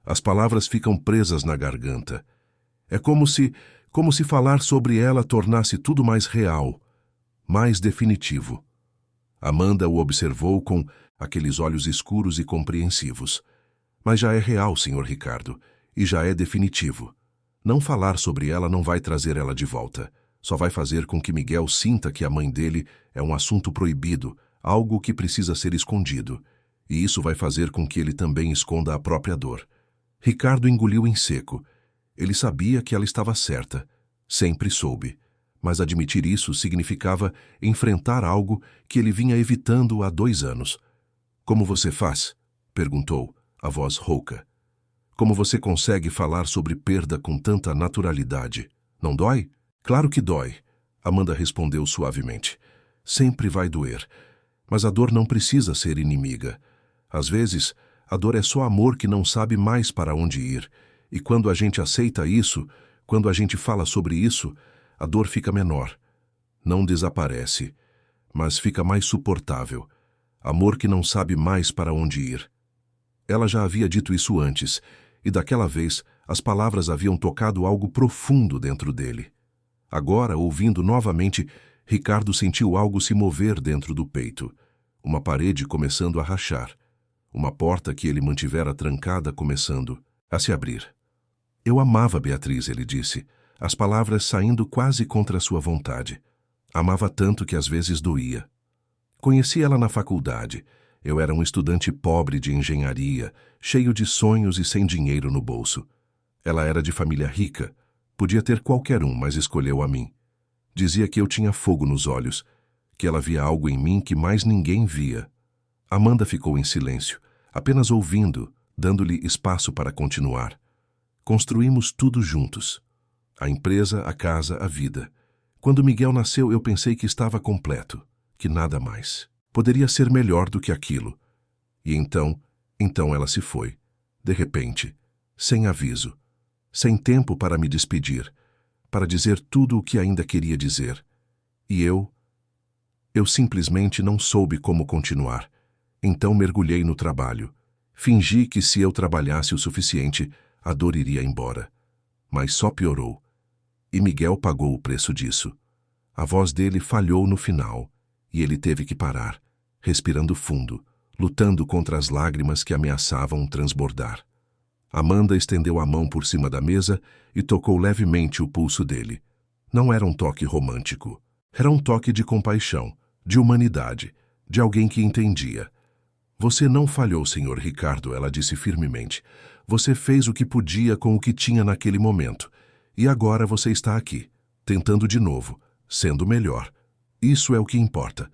as palavras ficam presas na garganta. É como se falar sobre ela tornasse tudo mais real, mais definitivo. Amanda o observou com aqueles olhos escuros e compreensivos. Mas já é real, Sr. Ricardo, e já é definitivo. Não falar sobre ela não vai trazer ela de volta. Só vai fazer com que Miguel sinta que a mãe dele é um assunto proibido, algo que precisa ser escondido. E isso vai fazer com que ele também esconda a própria dor. Ricardo engoliu em seco. Ele sabia que ela estava certa. Sempre soube. Mas admitir isso significava enfrentar algo que ele vinha evitando há 2 anos. Como você faz? Perguntou, a voz rouca. Como você consegue falar sobre perda com tanta naturalidade? Não dói? Claro que dói, Amanda respondeu suavemente. Sempre vai doer. Mas a dor não precisa ser inimiga. Às vezes, a dor é só amor que não sabe mais para onde ir. E quando a gente aceita isso, quando a gente fala sobre isso, a dor fica menor. Não desaparece, mas fica mais suportável. Amor que não sabe mais para onde ir. Ela já havia dito isso antes, e daquela vez as palavras haviam tocado algo profundo dentro dele. Agora, ouvindo novamente, Ricardo sentiu algo se mover dentro do peito. Uma parede começando a rachar. Uma porta que ele mantivera trancada começando a se abrir. Eu amava Beatriz, ele disse, as palavras saindo quase contra sua vontade. Amava tanto que às vezes doía. Conheci ela na faculdade. Eu era um estudante pobre de engenharia, cheio de sonhos e sem dinheiro no bolso. Ela era de família rica. Podia ter qualquer um, mas escolheu a mim. Dizia que eu tinha fogo nos olhos, que ela via algo em mim que mais ninguém via. Amanda ficou em silêncio, apenas ouvindo, dando-lhe espaço para continuar. Construímos tudo juntos. A empresa, a casa, a vida. Quando Miguel nasceu, eu pensei que estava completo, que nada mais. Poderia ser melhor do que aquilo. E então ela se foi. De repente, sem aviso, sem tempo para me despedir, para dizer tudo o que ainda queria dizer. E eu simplesmente não soube como continuar. Então mergulhei no trabalho. Fingi que se eu trabalhasse o suficiente, a dor iria embora. Mas só piorou. E Miguel pagou o preço disso. A voz dele falhou no final, e ele teve que parar, respirando fundo, lutando contra as lágrimas que ameaçavam transbordar. Amanda estendeu a mão por cima da mesa e tocou levemente o pulso dele. Não era um toque romântico. Era um toque de compaixão, de humanidade, de alguém que entendia. Você não falhou, Sr. Ricardo, ela disse firmemente. Você fez o que podia com o que tinha naquele momento. E agora você está aqui, tentando de novo, sendo melhor. Isso é o que importa.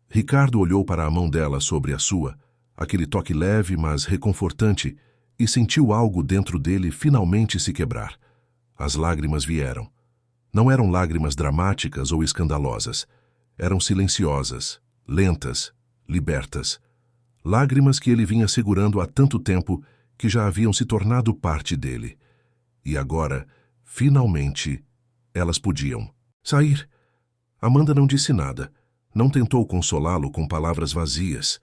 Ricardo olhou para a mão dela sobre a sua, aquele toque leve, mas reconfortante, e sentiu algo dentro dele finalmente se quebrar. As lágrimas vieram. Não eram lágrimas dramáticas ou escandalosas. Eram silenciosas, lentas, libertas. Lágrimas que ele vinha segurando há tanto tempo que já haviam se tornado parte dele. E agora, finalmente, elas podiam sair. Amanda não disse nada. Não tentou consolá-lo com palavras vazias.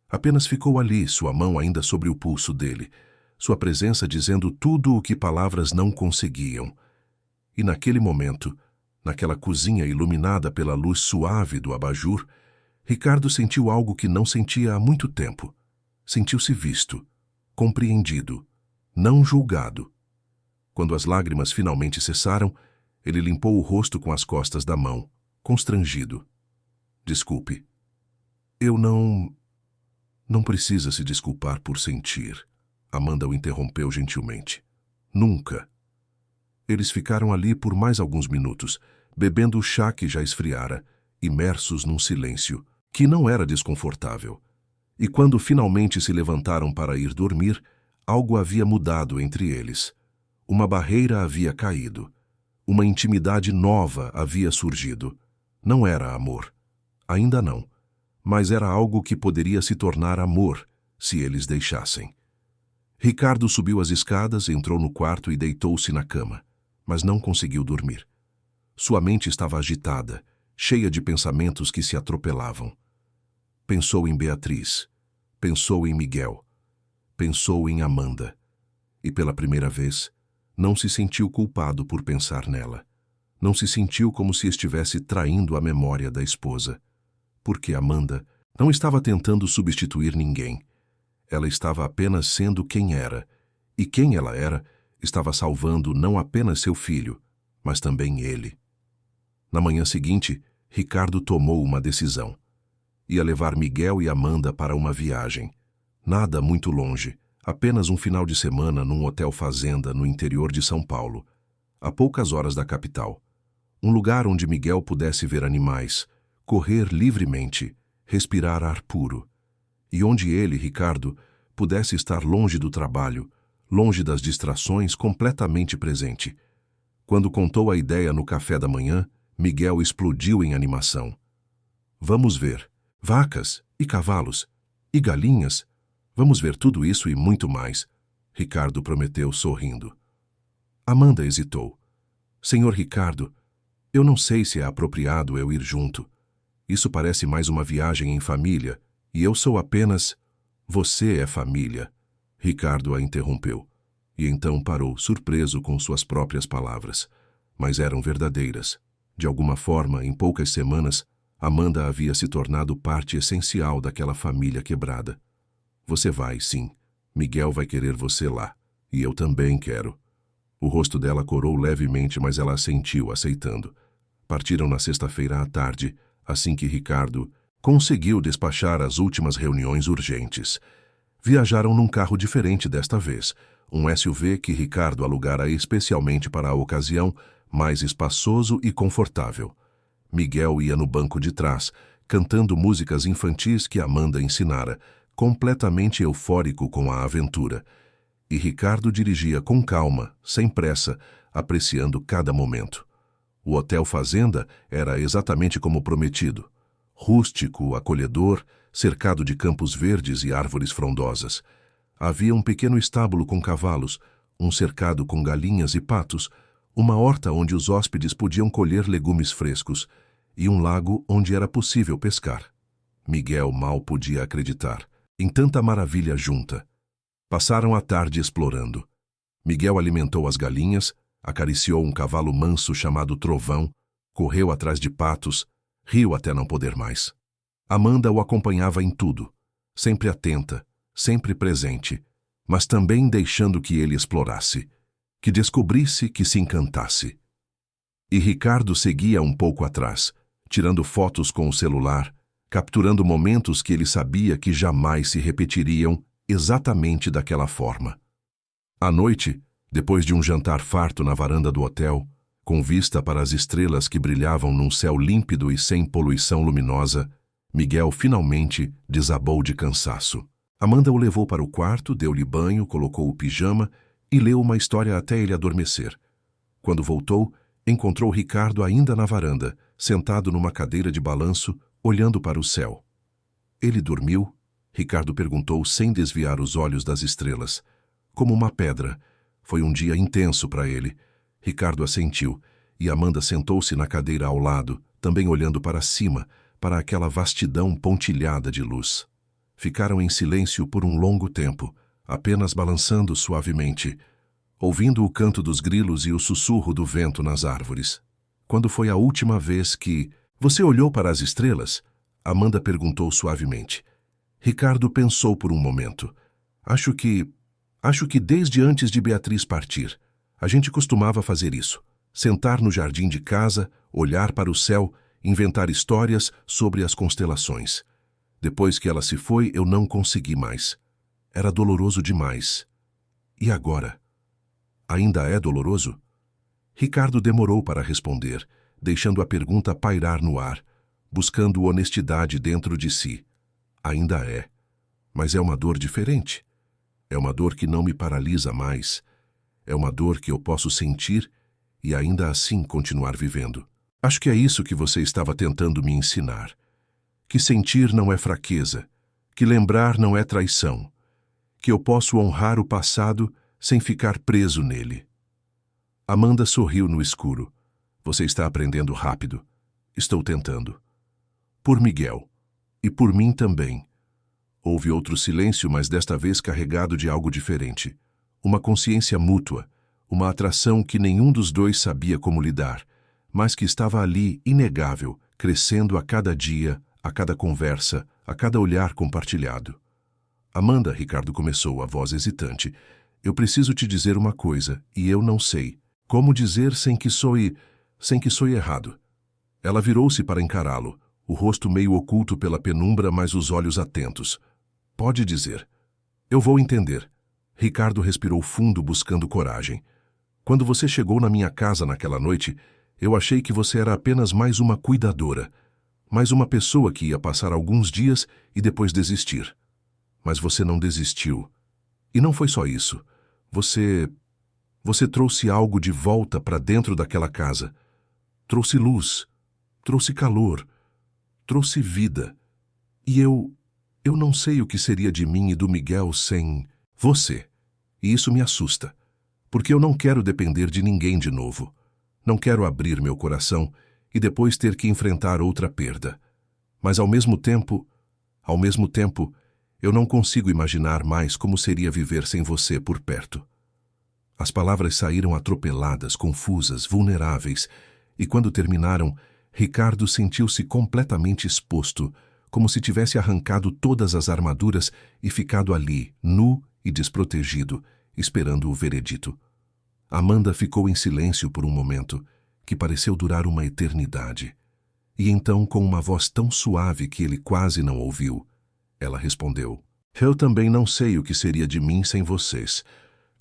Apenas ficou ali, sua mão ainda sobre o pulso dele, sua presença dizendo tudo o que palavras não conseguiam. E naquele momento, naquela cozinha iluminada pela luz suave do abajur, Ricardo sentiu algo que não sentia há muito tempo. Sentiu-se visto, compreendido, não julgado. Quando as lágrimas finalmente cessaram, ele limpou o rosto com as costas da mão, constrangido. Desculpe. Eu não... Não precisa se desculpar por sentir. Amanda o interrompeu gentilmente. Nunca. Eles ficaram ali por mais alguns minutos, bebendo o chá que já esfriara, imersos num silêncio, que não era desconfortável. E quando finalmente se levantaram para ir dormir, algo havia mudado entre eles. Uma barreira havia caído. Uma intimidade nova havia surgido. Não era amor. Ainda não. Mas era algo que poderia se tornar amor, se eles deixassem. Ricardo subiu as escadas, entrou no quarto e deitou-se na cama, mas não conseguiu dormir. Sua mente estava agitada, cheia de pensamentos que se atropelavam. Pensou em Beatriz, pensou em Miguel, pensou em Amanda, e pela primeira vez, não se sentiu culpado por pensar nela. Não se sentiu como se estivesse traindo a memória da esposa. Porque Amanda não estava tentando substituir ninguém. Ela estava apenas sendo quem era, e quem ela era estava salvando não apenas seu filho, mas também ele. Na manhã seguinte, Ricardo tomou uma decisão. Ia levar Miguel e Amanda para uma viagem. Nada muito longe, apenas um final de semana num hotel fazenda no interior de São Paulo, a poucas horas da capital. Um lugar onde Miguel pudesse ver animais, correr livremente, respirar ar puro. E onde ele, Ricardo, pudesse estar longe do trabalho, longe das distrações, completamente presente. Quando contou a ideia no café da manhã, Miguel explodiu em animação. Vamos ver vacas e cavalos e galinhas. Vamos ver tudo isso e muito mais, Ricardo prometeu sorrindo. Amanda hesitou. Senhor Ricardo, eu não sei se é apropriado eu ir junto. Isso parece mais uma viagem em família, e eu sou apenas... Você é família. Ricardo a interrompeu, e então parou, surpreso com suas próprias palavras. Mas eram verdadeiras. De alguma forma, em poucas semanas, Amanda havia se tornado parte essencial daquela família quebrada. Você vai, sim. Miguel vai querer você lá. E eu também quero. O rosto dela corou levemente, mas ela assentiu, aceitando. Partiram na sexta-feira à tarde, assim que Ricardo conseguiu despachar as últimas reuniões urgentes. Viajaram num carro diferente desta vez, um SUV que Ricardo alugara especialmente para a ocasião, mais espaçoso e confortável. Miguel ia no banco de trás, cantando músicas infantis que Amanda ensinara, completamente eufórico com a aventura. E Ricardo dirigia com calma, sem pressa, apreciando cada momento. O Hotel Fazenda era exatamente como prometido. Rústico, acolhedor, cercado de campos verdes e árvores frondosas. Havia um pequeno estábulo com cavalos, um cercado com galinhas e patos, uma horta onde os hóspedes podiam colher legumes frescos e um lago onde era possível pescar. Miguel mal podia acreditar em tanta maravilha junta. Passaram a tarde explorando. Miguel alimentou as galinhas, acariciou um cavalo manso chamado Trovão, correu atrás de patos, riu até não poder mais. Amanda o acompanhava em tudo, sempre atenta, sempre presente, mas também deixando que ele explorasse, que descobrisse, que se encantasse. E Ricardo seguia um pouco atrás, tirando fotos com o celular, capturando momentos que ele sabia que jamais se repetiriam exatamente daquela forma. À noite, depois de um jantar farto na varanda do hotel, com vista para as estrelas que brilhavam num céu límpido e sem poluição luminosa, Miguel finalmente desabou de cansaço. Amanda o levou para o quarto, deu-lhe banho, colocou o pijama e leu uma história até ele adormecer. Quando voltou, encontrou Ricardo ainda na varanda, sentado numa cadeira de balanço, olhando para o céu. Ele dormiu? Ricardo perguntou sem desviar os olhos das estrelas. Como uma pedra. Foi um dia intenso para ele. Ricardo assentiu, e Amanda sentou-se na cadeira ao lado, também olhando para cima, para aquela vastidão pontilhada de luz. Ficaram em silêncio por um longo tempo, apenas balançando suavemente, ouvindo o canto dos grilos e o sussurro do vento nas árvores. Quando foi a última vez que... Você olhou para as estrelas? Amanda perguntou suavemente. Ricardo pensou por um momento. Acho que desde antes de Beatriz partir, a gente costumava fazer isso. Sentar no jardim de casa, olhar para o céu, inventar histórias sobre as constelações. Depois que ela se foi, eu não consegui mais. Era doloroso demais. E agora? Ainda é doloroso? Ricardo demorou para responder, deixando a pergunta pairar no ar, buscando honestidade dentro de si. Ainda é. Mas é uma dor diferente. É uma dor que não me paralisa mais. É uma dor que eu posso sentir e ainda assim continuar vivendo. Acho que é isso que você estava tentando me ensinar. Que sentir não é fraqueza, que lembrar não é traição, que eu posso honrar o passado sem ficar preso nele. Amanda sorriu no escuro. Você está aprendendo rápido. Estou tentando. Por Miguel. E por mim também. Houve outro silêncio, mas desta vez carregado de algo diferente. Uma consciência mútua, uma atração que nenhum dos dois sabia como lidar, mas que estava ali, inegável, crescendo a cada dia, a cada conversa, a cada olhar compartilhado. Amanda, Ricardo começou, a voz hesitante. Eu preciso te dizer uma coisa, e eu não sei. Como dizer sem que soe errado? Ela virou-se para encará-lo, o rosto meio oculto pela penumbra, mas os olhos atentos. Pode dizer. Eu vou entender. Ricardo respirou fundo, buscando coragem. Quando você chegou na minha casa naquela noite, eu achei que você era apenas mais uma cuidadora, mais uma pessoa que ia passar alguns dias e depois desistir. Mas você não desistiu. E não foi só isso. Você trouxe algo de volta para dentro daquela casa. Trouxe luz, trouxe calor, trouxe vida. E eu não sei o que seria de mim e do Miguel sem você. E isso me assusta, porque eu não quero depender de ninguém de novo. Não quero abrir meu coração e depois ter que enfrentar outra perda. Mas ao mesmo tempo, eu não consigo imaginar mais como seria viver sem você por perto. As palavras saíram atropeladas, confusas, vulneráveis, e quando terminaram, Ricardo sentiu-se completamente exposto, como se tivesse arrancado todas as armaduras e ficado ali, nu e desprotegido, esperando o veredito. Amanda ficou em silêncio por um momento, que pareceu durar uma eternidade. E então, com uma voz tão suave que ele quase não ouviu, ela respondeu: Eu também não sei o que seria de mim sem vocês.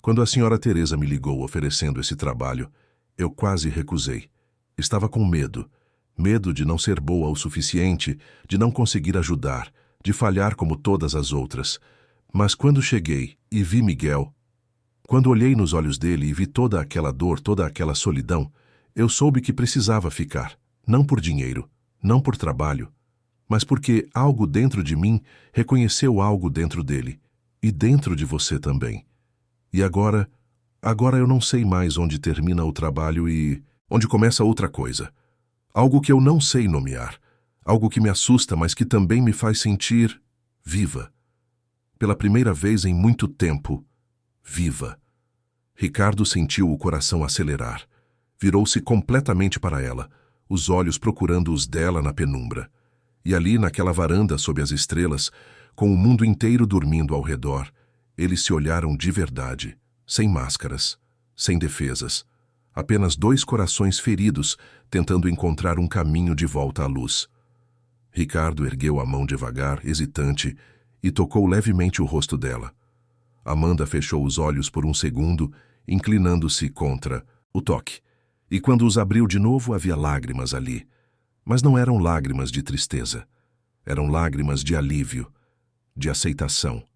Quando a senhora Teresa me ligou oferecendo esse trabalho, eu quase recusei. Estava com medo. Medo de não ser boa o suficiente, de não conseguir ajudar, de falhar como todas as outras. Mas quando cheguei e vi Miguel, quando olhei nos olhos dele e vi toda aquela dor, toda aquela solidão, eu soube que precisava ficar, não por dinheiro, não por trabalho, mas porque algo dentro de mim reconheceu algo dentro dele, e dentro de você também. E agora eu não sei mais onde termina o trabalho e onde começa outra coisa. Algo que eu não sei nomear, algo que me assusta, mas que também me faz sentir viva. Pela primeira vez em muito tempo, viva. Ricardo sentiu o coração acelerar. Virou-se completamente para ela, os olhos procurando os dela na penumbra. E ali, naquela varanda sob as estrelas, com o mundo inteiro dormindo ao redor, eles se olharam de verdade, sem máscaras, sem defesas. Apenas dois corações feridos, tentando encontrar um caminho de volta à luz. Ricardo ergueu a mão devagar, hesitante, e tocou levemente o rosto dela. Amanda fechou os olhos por um segundo, inclinando-se contra o toque. E quando os abriu de novo, havia lágrimas ali. Mas não eram lágrimas de tristeza. Eram lágrimas de alívio, de aceitação,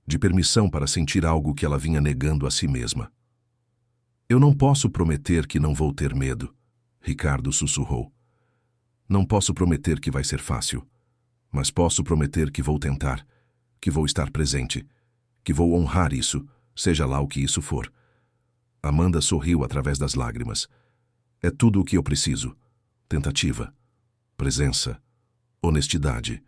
de permissão para sentir algo que ela vinha negando a si mesma. Eu não posso prometer que não vou ter medo, Ricardo sussurrou. Não posso prometer que vai ser fácil, mas posso prometer que vou tentar, que vou estar presente, que vou honrar isso, seja lá o que isso for. Amanda sorriu através das lágrimas. É tudo o que eu preciso. Tentativa, presença, honestidade.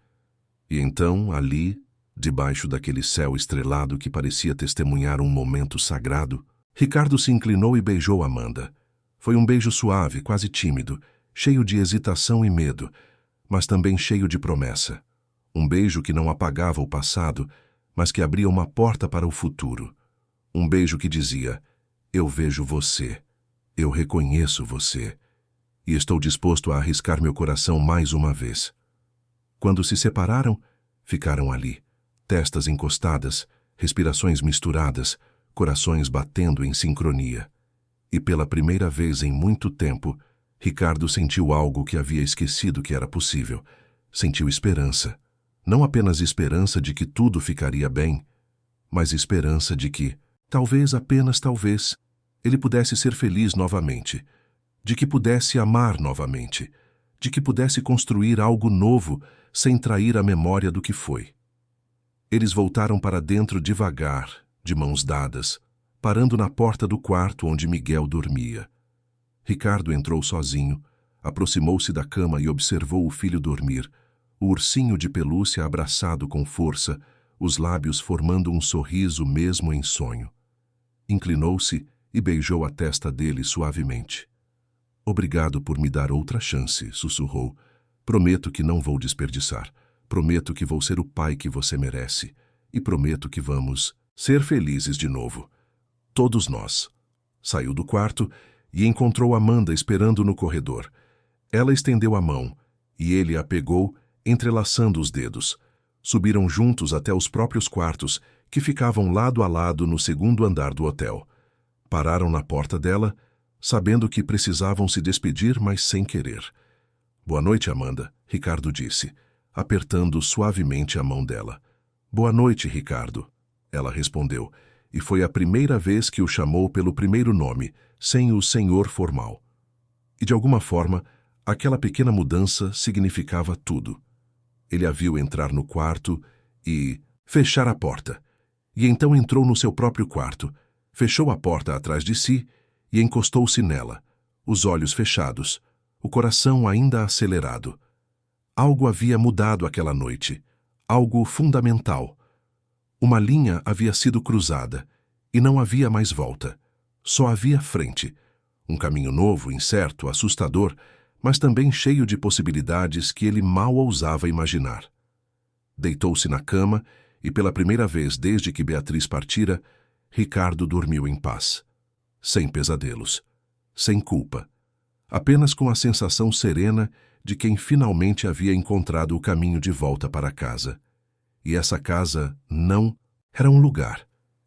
E então, ali, debaixo daquele céu estrelado que parecia testemunhar um momento sagrado, Ricardo se inclinou e beijou Amanda. Foi um beijo suave, quase tímido, cheio de hesitação e medo, mas também cheio de promessa. Um beijo que não apagava o passado, mas que abria uma porta para o futuro. Um beijo que dizia: eu vejo você, eu reconheço você, e estou disposto a arriscar meu coração mais uma vez. Quando se separaram, ficaram ali, testas encostadas, respirações misturadas, corações batendo em sincronia. E pela primeira vez em muito tempo, Ricardo sentiu algo que havia esquecido que era possível. Sentiu esperança. Não apenas esperança de que tudo ficaria bem, mas esperança de que, talvez, apenas talvez, ele pudesse ser feliz novamente, de que pudesse amar novamente, de que pudesse construir algo novo sem trair a memória do que foi. Eles voltaram para dentro devagar, de mãos dadas, parando na porta do quarto onde Miguel dormia. Ricardo entrou sozinho, aproximou-se da cama e observou o filho dormir, o ursinho de pelúcia abraçado com força, os lábios formando um sorriso mesmo em sonho. Inclinou-se e beijou a testa dele suavemente. Obrigado por me dar outra chance, sussurrou. Prometo que não vou desperdiçar. Prometo que vou ser o pai que você merece. E prometo que vamos ser felizes de novo. Todos nós. Saiu do quarto e encontrou Amanda esperando no corredor. Ela estendeu a mão e ele a pegou, entrelaçando os dedos. Subiram juntos até os próprios quartos, que ficavam lado a lado no segundo andar do hotel. Pararam na porta dela, sabendo que precisavam se despedir, mas sem querer. Boa noite, Amanda, Ricardo disse, apertando suavemente a mão dela. Boa noite, Ricardo, ela respondeu, e foi a primeira vez que o chamou pelo primeiro nome, sem o senhor formal. E de alguma forma, aquela pequena mudança significava tudo. Ele a viu entrar no quarto e fechar a porta. E então entrou no seu próprio quarto, fechou a porta atrás de si e encostou-se nela, os olhos fechados, o coração ainda acelerado. Algo havia mudado aquela noite, algo fundamental. Uma linha havia sido cruzada e não havia mais volta. Só havia frente. Um caminho novo, incerto, assustador, mas também cheio de possibilidades que ele mal ousava imaginar. Deitou-se na cama e, pela primeira vez desde que Beatriz partira, Ricardo dormiu em paz. Sem pesadelos, sem culpa, apenas com a sensação serena de quem finalmente havia encontrado o caminho de volta para casa. E essa casa não era um lugar,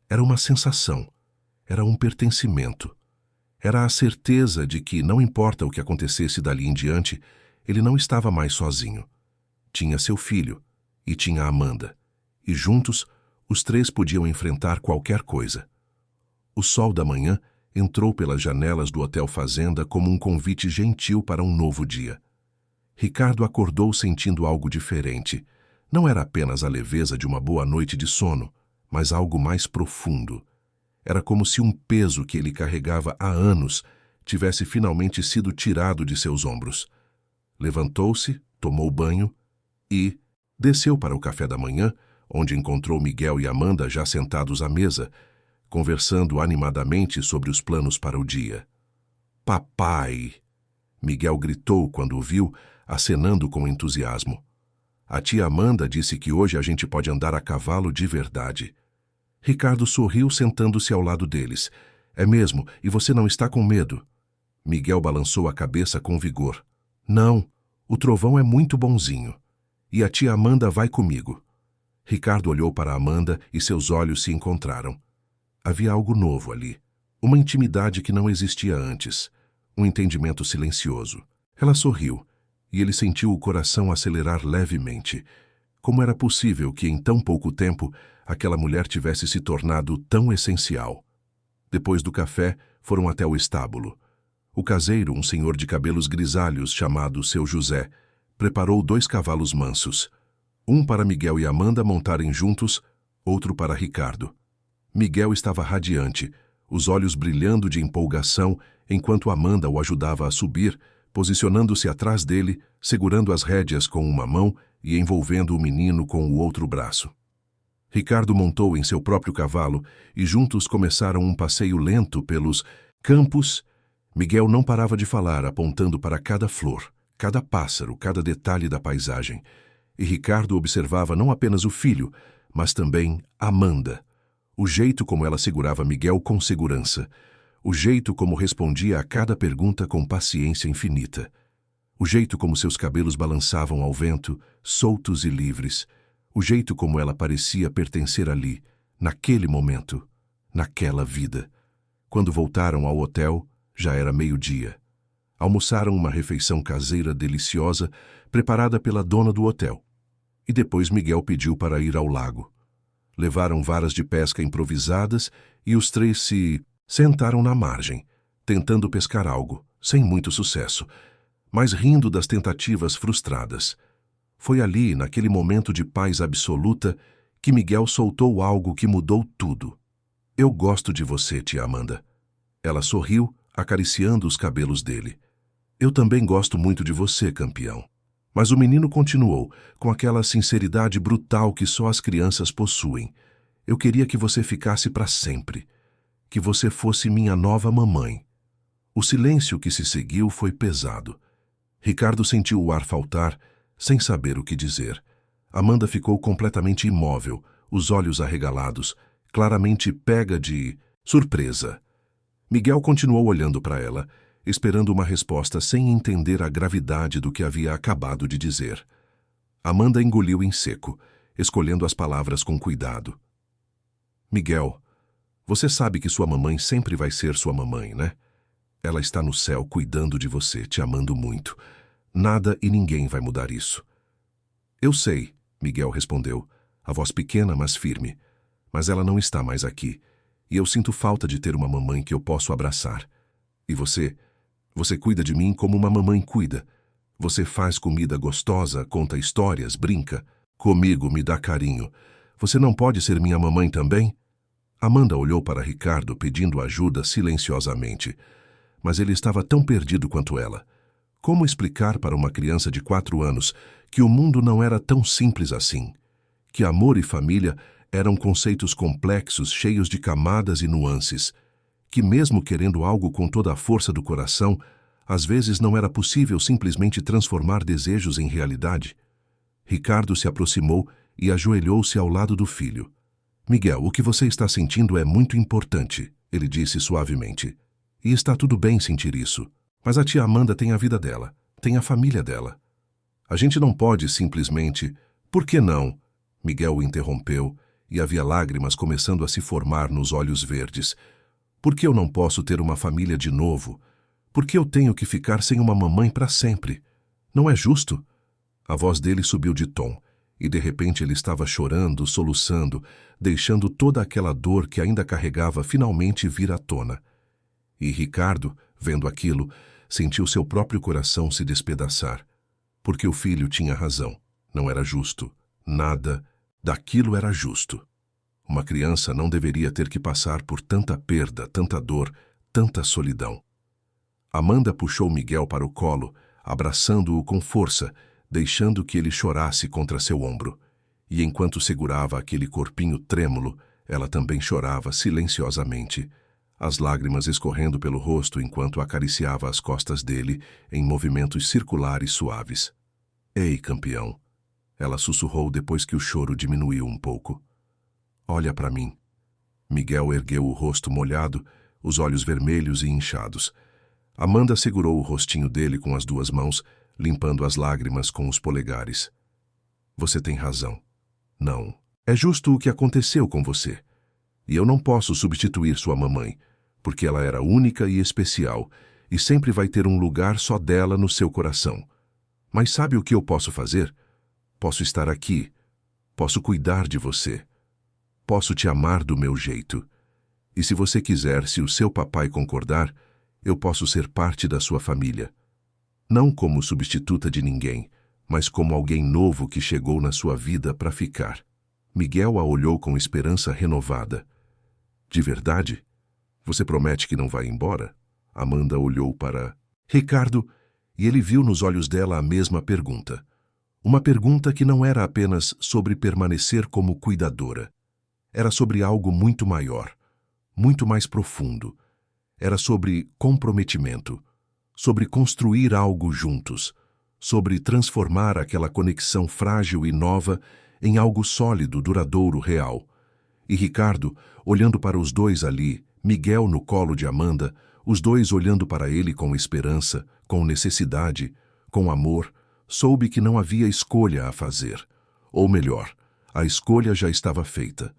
era uma sensação, era um pertencimento. Era a certeza de que, não importa o que acontecesse dali em diante, ele não estava mais sozinho. Tinha seu filho e tinha Amanda, e juntos os três podiam enfrentar qualquer coisa. O sol da manhã entrou pelas janelas do Hotel Fazenda como um convite gentil para um novo dia. Ricardo acordou sentindo algo diferente. Não era apenas a leveza de uma boa noite de sono, mas algo mais profundo. Era como se um peso que ele carregava há anos tivesse finalmente sido tirado de seus ombros. Levantou-se, tomou banho e desceu para o café da manhã, onde encontrou Miguel e Amanda já sentados à mesa, conversando animadamente sobre os planos para o dia. Papai! Miguel gritou quando o viu, acenando com entusiasmo. A tia Amanda disse que hoje a gente pode andar a cavalo de verdade. Ricardo sorriu sentando-se ao lado deles. É mesmo, e você não está com medo? Miguel balançou a cabeça com vigor. Não, o trovão é muito bonzinho. E a tia Amanda vai comigo. Ricardo olhou para Amanda e seus olhos se encontraram. Havia algo novo ali. Uma intimidade que não existia antes. Um entendimento silencioso. Ela sorriu, e ele sentiu o coração acelerar levemente. Como era possível que em tão pouco tempo aquela mulher tivesse se tornado tão essencial? Depois do café, foram até o estábulo. O caseiro, um senhor de cabelos grisalhos chamado Seu José, preparou 2 cavalos mansos. Um para Miguel e Amanda montarem juntos, outro para Ricardo. Miguel estava radiante, os olhos brilhando de empolgação, enquanto Amanda o ajudava a subir, posicionando-se atrás dele, segurando as rédeas com uma mão e envolvendo o menino com o outro braço. Ricardo montou em seu próprio cavalo e juntos começaram um passeio lento pelos campos. Miguel não parava de falar, apontando para cada flor, cada pássaro, cada detalhe da paisagem. E Ricardo observava não apenas o filho, mas também Amanda. O jeito como ela segurava Miguel com segurança. O jeito como respondia a cada pergunta com paciência infinita. O jeito como seus cabelos balançavam ao vento, soltos e livres. O jeito como ela parecia pertencer ali, naquele momento, naquela vida. Quando voltaram ao hotel, já era meio-dia. Almoçaram uma refeição caseira deliciosa, preparada pela dona do hotel. E depois Miguel pediu para ir ao lago. Levaram varas de pesca improvisadas e os 3 se sentaram na margem, tentando pescar algo, sem muito sucesso, mas rindo das tentativas frustradas. Foi ali, naquele momento de paz absoluta, que Miguel soltou algo que mudou tudo. Eu gosto de você, tia Amanda. Ela sorriu, acariciando os cabelos dele. Eu também gosto muito de você, campeão. Mas o menino continuou, com aquela sinceridade brutal que só as crianças possuem. Eu queria que você ficasse para sempre. Que você fosse minha nova mamãe. O silêncio que se seguiu foi pesado. Ricardo sentiu o ar faltar, sem saber o que dizer. Amanda ficou completamente imóvel, os olhos arregalados, claramente pega de surpresa. Miguel continuou olhando para ela, esperando uma resposta sem entender a gravidade do que havia acabado de dizer. Amanda engoliu em seco, escolhendo as palavras com cuidado. Miguel, você sabe que sua mamãe sempre vai ser sua mamãe, né? Ela está no céu cuidando de você, te amando muito. Nada e ninguém vai mudar isso. Eu sei, Miguel respondeu, a voz pequena, mas firme. Mas ela não está mais aqui, e eu sinto falta de ter uma mamãe que eu posso abraçar. E você cuida de mim como uma mamãe cuida. Você faz comida gostosa, conta histórias, brinca. Comigo, me dá carinho. Você não pode ser minha mamãe também? Amanda olhou para Ricardo pedindo ajuda silenciosamente. Mas ele estava tão perdido quanto ela. Como explicar para uma criança de 4 anos que o mundo não era tão simples assim? Que amor e família eram conceitos complexos, cheios de camadas e nuances. Que mesmo querendo algo com toda a força do coração, às vezes não era possível simplesmente transformar desejos em realidade. Ricardo se aproximou e ajoelhou-se ao lado do filho. Miguel, o que você está sentindo é muito importante, ele disse suavemente. E está tudo bem sentir isso. Mas a tia Amanda tem a vida dela, tem a família dela. A gente não pode simplesmente... Por que não? Miguel o interrompeu, e havia lágrimas começando a se formar nos olhos verdes. Por que eu não posso ter uma família de novo? Por que eu tenho que ficar sem uma mamãe para sempre? Não é justo? A voz dele subiu de tom, e de repente ele estava chorando, soluçando, deixando toda aquela dor que ainda carregava finalmente vir à tona. E Ricardo, vendo aquilo, sentiu seu próprio coração se despedaçar. Porque o filho tinha razão. Não era justo. Nada daquilo era justo. Uma criança não deveria ter que passar por tanta perda, tanta dor, tanta solidão. Amanda puxou Miguel para o colo, abraçando-o com força, deixando que ele chorasse contra seu ombro. E enquanto segurava aquele corpinho trêmulo, ela também chorava silenciosamente, as lágrimas escorrendo pelo rosto enquanto acariciava as costas dele em movimentos circulares suaves. Ei, campeão! Ela sussurrou depois que o choro diminuiu um pouco. Olha para mim. Miguel ergueu o rosto molhado, os olhos vermelhos e inchados. Amanda segurou o rostinho dele com as 2 mãos, limpando as lágrimas com os polegares. Você tem razão. Não. É justo o que aconteceu com você. E eu não posso substituir sua mamãe, porque ela era única e especial, e sempre vai ter um lugar só dela no seu coração. Mas sabe o que eu posso fazer? Posso estar aqui. Posso cuidar de você. Posso te amar do meu jeito. E se você quiser, se o seu papai concordar, eu posso ser parte da sua família. Não como substituta de ninguém, mas como alguém novo que chegou na sua vida para ficar. Miguel a olhou com esperança renovada. De verdade? Você promete que não vai embora? Amanda olhou para Ricardo e ele viu nos olhos dela a mesma pergunta. Uma pergunta que não era apenas sobre permanecer como cuidadora. Era sobre algo muito maior, muito mais profundo. Era sobre comprometimento, sobre construir algo juntos, sobre transformar aquela conexão frágil e nova em algo sólido, duradouro, real. E Ricardo, olhando para os dois ali, Miguel no colo de Amanda, os dois olhando para ele com esperança, com necessidade, com amor, soube que não havia escolha a fazer. Ou melhor, a escolha já estava feita.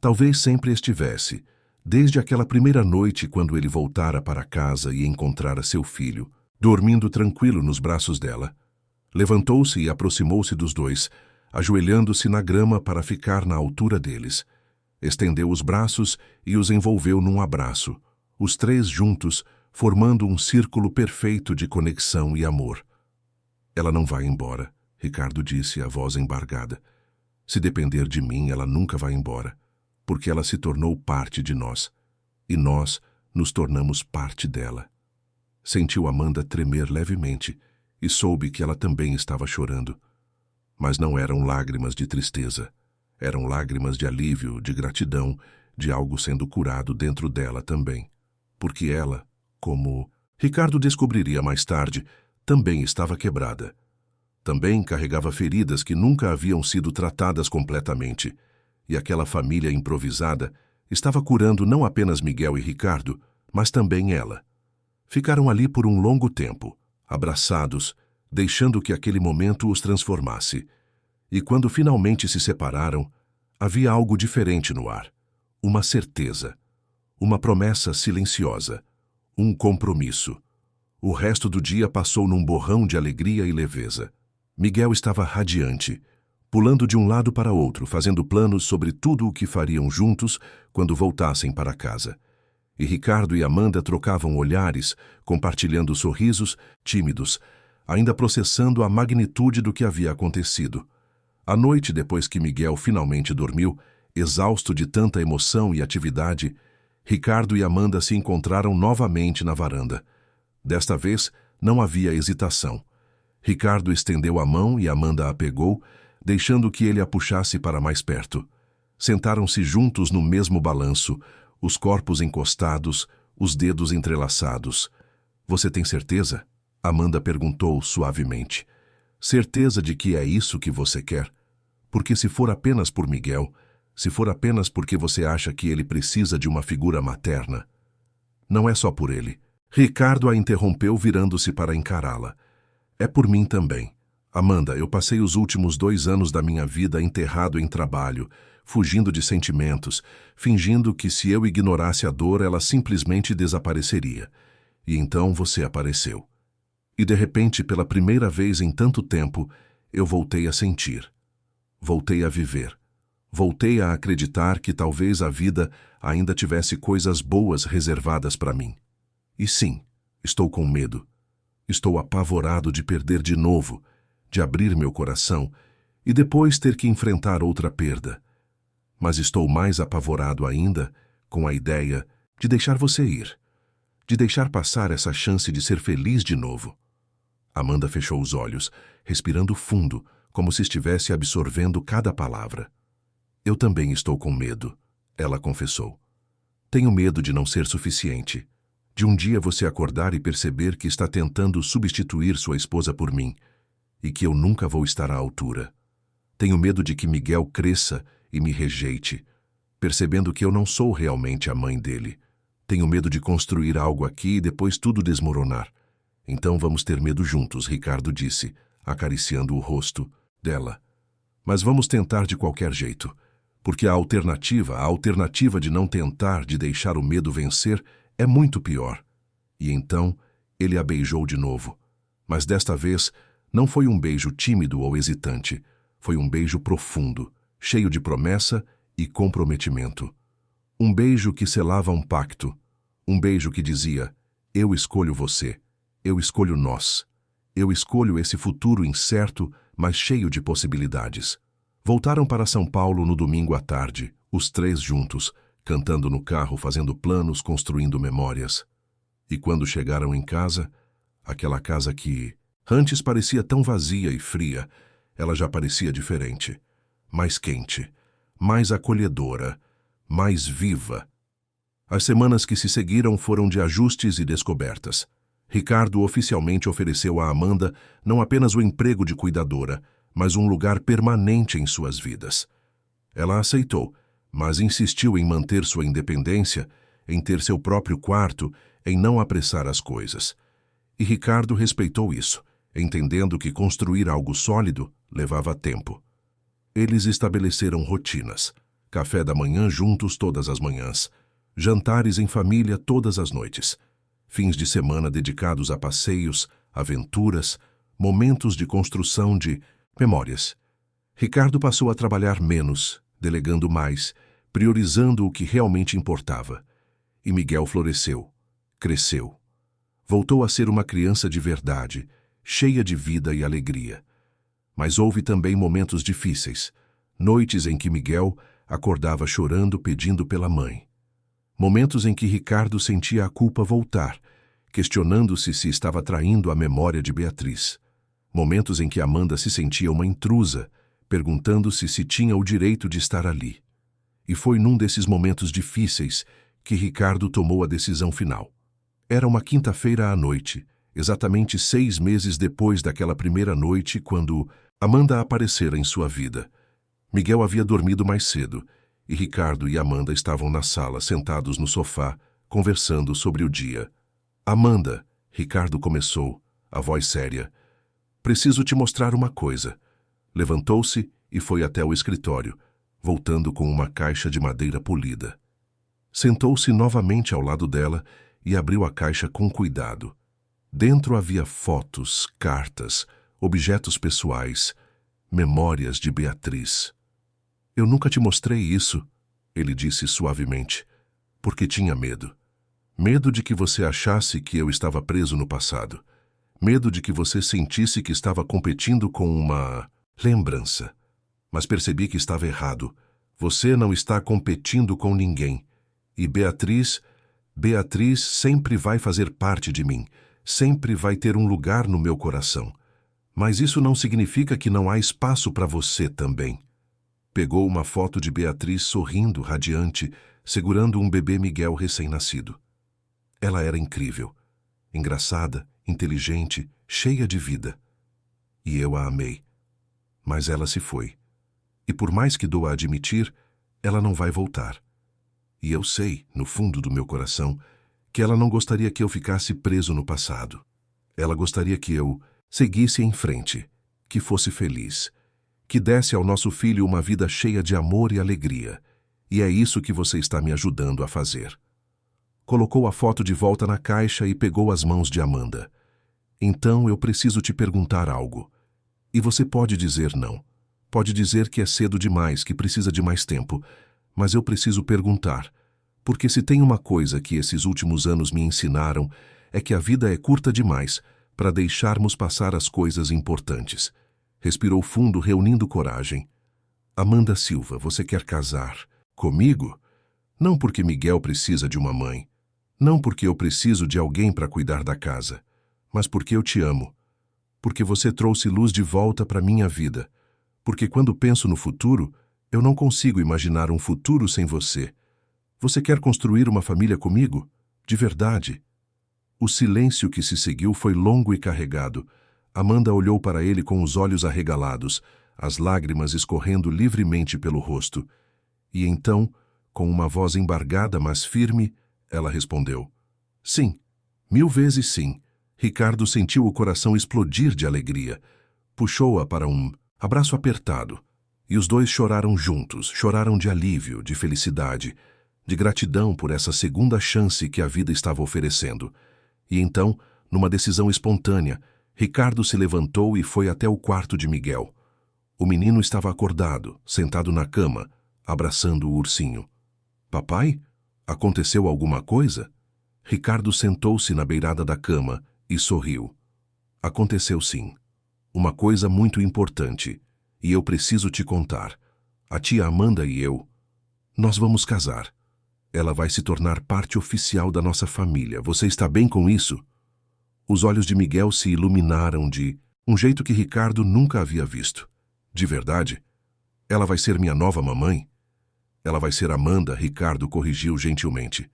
Talvez sempre estivesse, desde aquela primeira noite quando ele voltara para casa e encontrara seu filho, dormindo tranquilo nos braços dela. Levantou-se e aproximou-se dos dois, ajoelhando-se na grama para ficar na altura deles. Estendeu os braços e os envolveu num abraço, os três juntos, formando um círculo perfeito de conexão e amor. Ela não vai embora, Ricardo disse, a voz embargada. Se depender de mim, ela nunca vai embora, porque ela se tornou parte de nós, e nós nos tornamos parte dela. Sentiu Amanda tremer levemente e soube que ela também estava chorando. Mas não eram lágrimas de tristeza. Eram lágrimas de alívio, de gratidão, de algo sendo curado dentro dela também. Porque ela, como Ricardo descobriria mais tarde, também estava quebrada. Também carregava feridas que nunca haviam sido tratadas completamente. E aquela família improvisada estava curando não apenas Miguel e Ricardo, mas também ela. Ficaram ali por um longo tempo, abraçados, deixando que aquele momento os transformasse. E quando finalmente se separaram, havia algo diferente no ar. Uma certeza, uma promessa silenciosa, um compromisso. O resto do dia passou num borrão de alegria e leveza. Miguel estava radiante, pulando de um lado para outro, fazendo planos sobre tudo o que fariam juntos quando voltassem para casa. E Ricardo e Amanda trocavam olhares, compartilhando sorrisos tímidos, ainda processando a magnitude do que havia acontecido. À noite, depois que Miguel finalmente dormiu, exausto de tanta emoção e atividade, Ricardo e Amanda se encontraram novamente na varanda. Desta vez, não havia hesitação. Ricardo estendeu a mão e Amanda a pegou, deixando que ele a puxasse para mais perto. Sentaram-se juntos no mesmo balanço, os corpos encostados, os dedos entrelaçados. Você tem certeza? Amanda perguntou suavemente. Certeza de que é isso que você quer? Porque se for apenas por Miguel, se for apenas porque você acha que ele precisa de uma figura materna. Não é só por ele. Ricardo a interrompeu virando-se para encará-la. É por mim também. Amanda, eu passei os últimos 2 anos da minha vida enterrado em trabalho, fugindo de sentimentos, fingindo que se eu ignorasse a dor, ela simplesmente desapareceria. E então você apareceu. E de repente, pela primeira vez em tanto tempo, eu voltei a sentir. Voltei a viver. Voltei a acreditar que talvez a vida ainda tivesse coisas boas reservadas para mim. E sim, estou com medo. Estou apavorado de perder de novo, de abrir meu coração e depois ter que enfrentar outra perda. Mas estou mais apavorado ainda com a ideia de deixar você ir, de deixar passar essa chance de ser feliz de novo. Amanda fechou os olhos, respirando fundo, como se estivesse absorvendo cada palavra. Eu também estou com medo, ela confessou. Tenho medo de não ser suficiente, de um dia você acordar e perceber que está tentando substituir sua esposa por mim, e que eu nunca vou estar à altura. Tenho medo de que Miguel cresça e me rejeite, percebendo que eu não sou realmente a mãe dele. Tenho medo de construir algo aqui e depois tudo desmoronar. Então vamos ter medo juntos, Ricardo disse, acariciando o rosto dela. Mas vamos tentar de qualquer jeito, porque a alternativa de não tentar, de deixar o medo vencer, é muito pior. E então, ele a beijou de novo. Mas desta vez, não foi um beijo tímido ou hesitante. Foi um beijo profundo, cheio de promessa e comprometimento. Um beijo que selava um pacto. Um beijo que dizia: eu escolho você, eu escolho nós. Eu escolho esse futuro incerto, mas cheio de possibilidades. Voltaram para São Paulo no domingo à tarde, os três juntos, cantando no carro, fazendo planos, construindo memórias. E quando chegaram em casa, aquela casa que antes parecia tão vazia e fria, ela já parecia diferente, mais quente, mais acolhedora, mais viva. As semanas que se seguiram foram de ajustes e descobertas. Ricardo oficialmente ofereceu a Amanda não apenas o emprego de cuidadora, mas um lugar permanente em suas vidas. Ela aceitou, mas insistiu em manter sua independência, em ter seu próprio quarto, em não apressar as coisas. E Ricardo respeitou isso, entendendo que construir algo sólido levava tempo. Eles estabeleceram rotinas: café da manhã juntos todas as manhãs, jantares em família todas as noites, fins de semana dedicados a passeios, aventuras, momentos de construção de memórias. Ricardo passou a trabalhar menos, delegando mais, priorizando o que realmente importava. E Miguel floresceu, cresceu. Voltou a ser uma criança de verdade, cheia de vida e alegria. Mas houve também momentos difíceis, noites em que Miguel acordava chorando, pedindo pela mãe. Momentos em que Ricardo sentia a culpa voltar, questionando-se se estava traindo a memória de Beatriz. Momentos em que Amanda se sentia uma intrusa, perguntando-se se tinha o direito de estar ali. E foi num desses momentos difíceis que Ricardo tomou a decisão final. Era uma quinta-feira à noite, exatamente 6 meses depois daquela primeira noite quando Amanda aparecera em sua vida. Miguel havia dormido mais cedo, e Ricardo e Amanda estavam na sala, sentados no sofá, conversando sobre o dia. Amanda, Ricardo começou, a voz séria. Preciso te mostrar uma coisa. Levantou-se e foi até o escritório, voltando com uma caixa de madeira polida. Sentou-se novamente ao lado dela e abriu a caixa com cuidado. Dentro havia fotos, cartas, objetos pessoais, memórias de Beatriz. Eu nunca te mostrei isso, ele disse suavemente, porque tinha medo. Medo de que você achasse que eu estava preso no passado. Medo de que você sentisse que estava competindo com uma lembrança. Mas percebi que estava errado. Você não está competindo com ninguém. E Beatriz sempre vai fazer parte de mim. Sempre vai ter um lugar no meu coração. Mas isso não significa que não há espaço para você também. Pegou uma foto de Beatriz sorrindo, radiante, segurando um bebê Miguel recém-nascido. Ela era incrível, engraçada, inteligente, cheia de vida. E eu a amei. Mas ela se foi. E por mais que doa admitir, ela não vai voltar. E eu sei, no fundo do meu coração, que ela não gostaria que eu ficasse preso no passado. Ela gostaria que eu seguisse em frente, que fosse feliz, que desse ao nosso filho uma vida cheia de amor e alegria. E é isso que você está me ajudando a fazer. Colocou a foto de volta na caixa e pegou as mãos de Amanda. Então eu preciso te perguntar algo. E você pode dizer não. Pode dizer que é cedo demais, que precisa de mais tempo. Mas eu preciso perguntar. Porque se tem uma coisa que esses últimos anos me ensinaram, é que a vida é curta demais para deixarmos passar as coisas importantes. Respirou fundo, reunindo coragem. Amanda Silva, você quer casar comigo? Não porque Miguel precisa de uma mãe. Não porque eu preciso de alguém para cuidar da casa. Mas porque eu te amo. Porque você trouxe luz de volta para minha vida. Porque quando penso no futuro, eu não consigo imaginar um futuro sem você. Você quer construir uma família comigo? De verdade? O silêncio que se seguiu foi longo e carregado. Amanda olhou para ele com os olhos arregalados, as lágrimas escorrendo livremente pelo rosto. E então, com uma voz embargada, mas firme, ela respondeu. Sim, 1000 vezes sim. Ricardo sentiu o coração explodir de alegria. Puxou-a para um abraço apertado. E os dois choraram juntos, choraram de alívio, de felicidade, de gratidão por essa segunda chance que a vida estava oferecendo. E então, numa decisão espontânea, Ricardo se levantou e foi até o quarto de Miguel. O menino estava acordado, sentado na cama, abraçando o ursinho. Papai? Aconteceu alguma coisa? Ricardo sentou-se na beirada da cama e sorriu. Aconteceu sim. Uma coisa muito importante. E eu preciso te contar. A tia Amanda e eu, nós vamos casar. Ela vai se tornar parte oficial da nossa família. Você está bem com isso? Os olhos de Miguel se iluminaram de um jeito que Ricardo nunca havia visto. De verdade? Ela vai ser minha nova mamãe? Ela vai ser Amanda, Ricardo corrigiu gentilmente.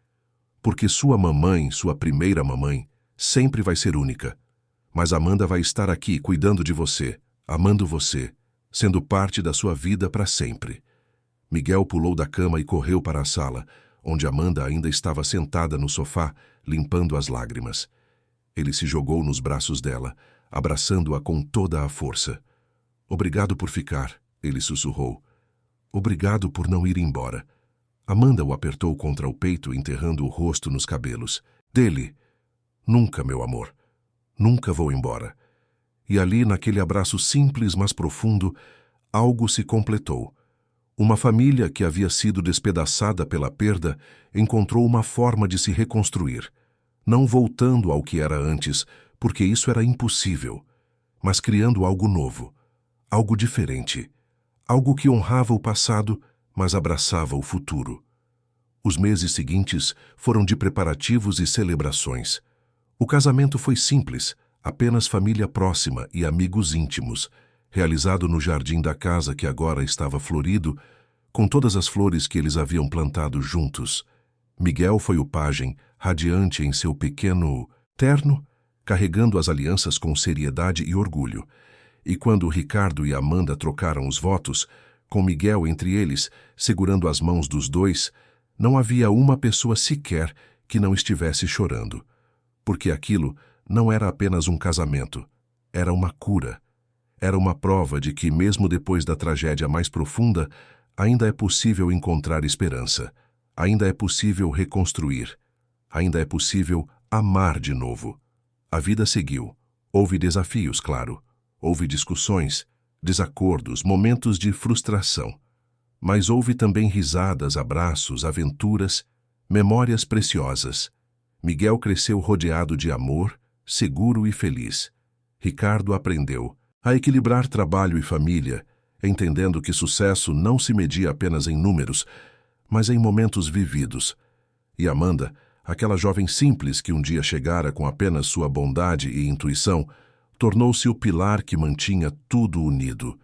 Porque sua mamãe, sua primeira mamãe, sempre vai ser única. Mas Amanda vai estar aqui cuidando de você, amando você, sendo parte da sua vida para sempre. Miguel pulou da cama e correu para a sala, onde Amanda ainda estava sentada no sofá, limpando as lágrimas. Ele se jogou nos braços dela, abraçando-a com toda a força. Obrigado por ficar, ele sussurrou. Obrigado por não ir embora. Amanda o apertou contra o peito, enterrando o rosto nos cabelos. Dele. Nunca, meu amor. Nunca vou embora. E ali, naquele abraço simples, mas profundo, algo se completou. Uma família que havia sido despedaçada pela perda encontrou uma forma de se reconstruir, não voltando ao que era antes, porque isso era impossível, mas criando algo novo, algo diferente, algo que honrava o passado, mas abraçava o futuro. Os meses seguintes foram de preparativos e celebrações. O casamento foi simples, apenas família próxima e amigos íntimos, realizado no jardim da casa que agora estava florido, com todas as flores que eles haviam plantado juntos. Miguel foi o pajem, radiante em seu pequeno terno, carregando as alianças com seriedade e orgulho. E quando Ricardo e Amanda trocaram os votos, com Miguel entre eles, segurando as mãos dos dois, não havia uma pessoa sequer que não estivesse chorando. Porque aquilo não era apenas um casamento, era uma cura. Era uma prova de que, mesmo depois da tragédia mais profunda, ainda é possível encontrar esperança, ainda é possível reconstruir, ainda é possível amar de novo. A vida seguiu. Houve desafios, claro. Houve discussões, desacordos, momentos de frustração. Mas houve também risadas, abraços, aventuras, memórias preciosas. Miguel cresceu rodeado de amor, seguro e feliz. Ricardo aprendeu a equilibrar trabalho e família, entendendo que sucesso não se media apenas em números, mas em momentos vividos. E Amanda, aquela jovem simples que um dia chegara com apenas sua bondade e intuição, tornou-se o pilar que mantinha tudo unido.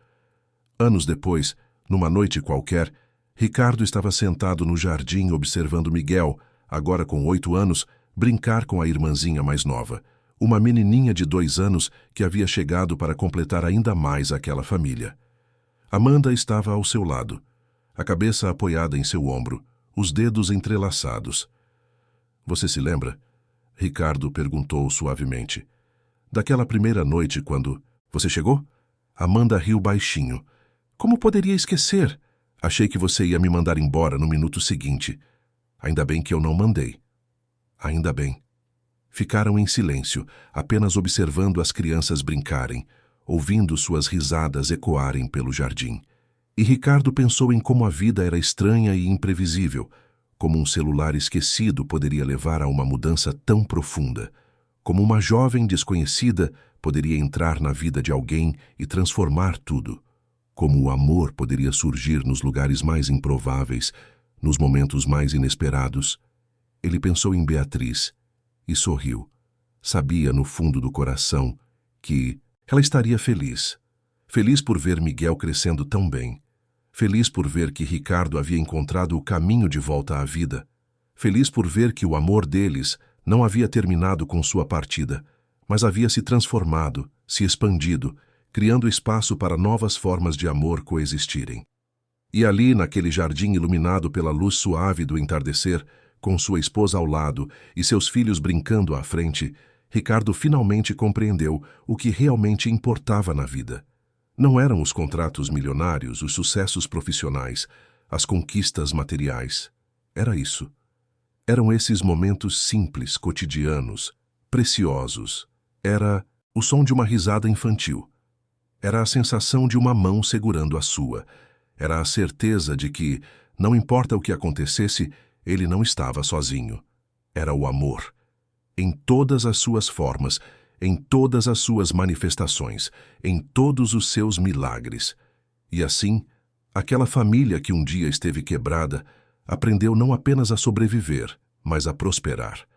Anos depois, numa noite qualquer, Ricardo estava sentado no jardim observando Miguel, agora com 8 anos, brincar com a irmãzinha mais nova, uma menininha de 2 anos que havia chegado para completar ainda mais aquela família. Amanda estava ao seu lado, a cabeça apoiada em seu ombro, os dedos entrelaçados. Você se lembra? Ricardo perguntou suavemente. Daquela primeira noite quando... Você chegou? Amanda riu baixinho. Como poderia esquecer? Achei que você ia me mandar embora no minuto seguinte. Ainda bem que eu não mandei. Ainda bem. Ficaram em silêncio, apenas observando as crianças brincarem, ouvindo suas risadas ecoarem pelo jardim. E Ricardo pensou em como a vida era estranha e imprevisível, como um celular esquecido poderia levar a uma mudança tão profunda, como uma jovem desconhecida poderia entrar na vida de alguém e transformar tudo, como o amor poderia surgir nos lugares mais improváveis, nos momentos mais inesperados. Ele pensou em Beatriz e sorriu. Sabia no fundo do coração que ela estaria feliz. Feliz por ver Miguel crescendo tão bem. Feliz por ver que Ricardo havia encontrado o caminho de volta à vida. Feliz por ver que o amor deles não havia terminado com sua partida, mas havia se transformado, se expandido, criando espaço para novas formas de amor coexistirem. E ali, naquele jardim iluminado pela luz suave do entardecer, com sua esposa ao lado e seus filhos brincando à frente, Ricardo finalmente compreendeu o que realmente importava na vida. Não eram os contratos milionários, os sucessos profissionais, as conquistas materiais. Era isso. Eram esses momentos simples, cotidianos, preciosos. Era o som de uma risada infantil. Era a sensação de uma mão segurando a sua. Era a certeza de que, não importa o que acontecesse, ele não estava sozinho. Era o amor. Em todas as suas formas, em todas as suas manifestações, em todos os seus milagres. E assim, aquela família que um dia esteve quebrada, aprendeu não apenas a sobreviver, mas a prosperar.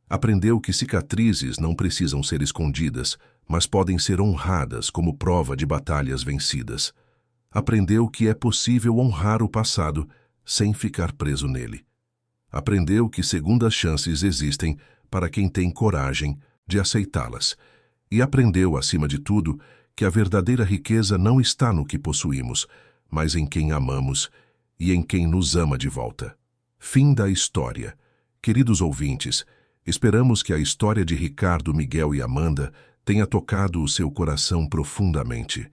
Aprendeu que cicatrizes não precisam ser escondidas, mas podem ser honradas como prova de batalhas vencidas. Aprendeu que é possível honrar o passado sem ficar preso nele. Aprendeu que segundas chances existem para quem tem coragem de aceitá-las. E aprendeu, acima de tudo, que a verdadeira riqueza não está no que possuímos, mas em quem amamos e em quem nos ama de volta. Fim da história. Queridos ouvintes, esperamos que a história de Ricardo, Miguel e Amanda tenha tocado o seu coração profundamente.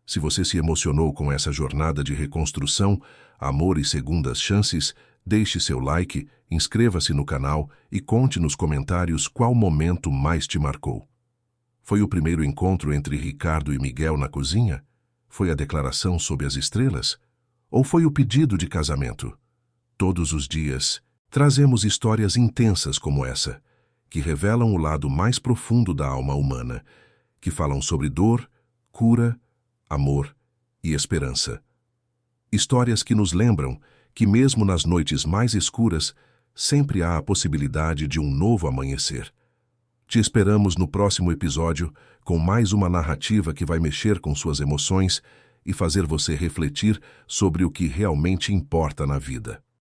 Se você se emocionou com essa jornada de reconstrução, amor e segundas chances, deixe seu like, inscreva-se no canal e conte nos comentários qual momento mais te marcou. Foi o primeiro encontro entre Ricardo e Miguel na cozinha? Foi a declaração sob as estrelas? Ou foi o pedido de casamento? Todos os dias, trazemos histórias intensas como essa, que revelam o lado mais profundo da alma humana, que falam sobre dor, cura, amor e esperança. Histórias que nos lembram que mesmo nas noites mais escuras, sempre há a possibilidade de um novo amanhecer. Te esperamos no próximo episódio com mais uma narrativa que vai mexer com suas emoções e fazer você refletir sobre o que realmente importa na vida.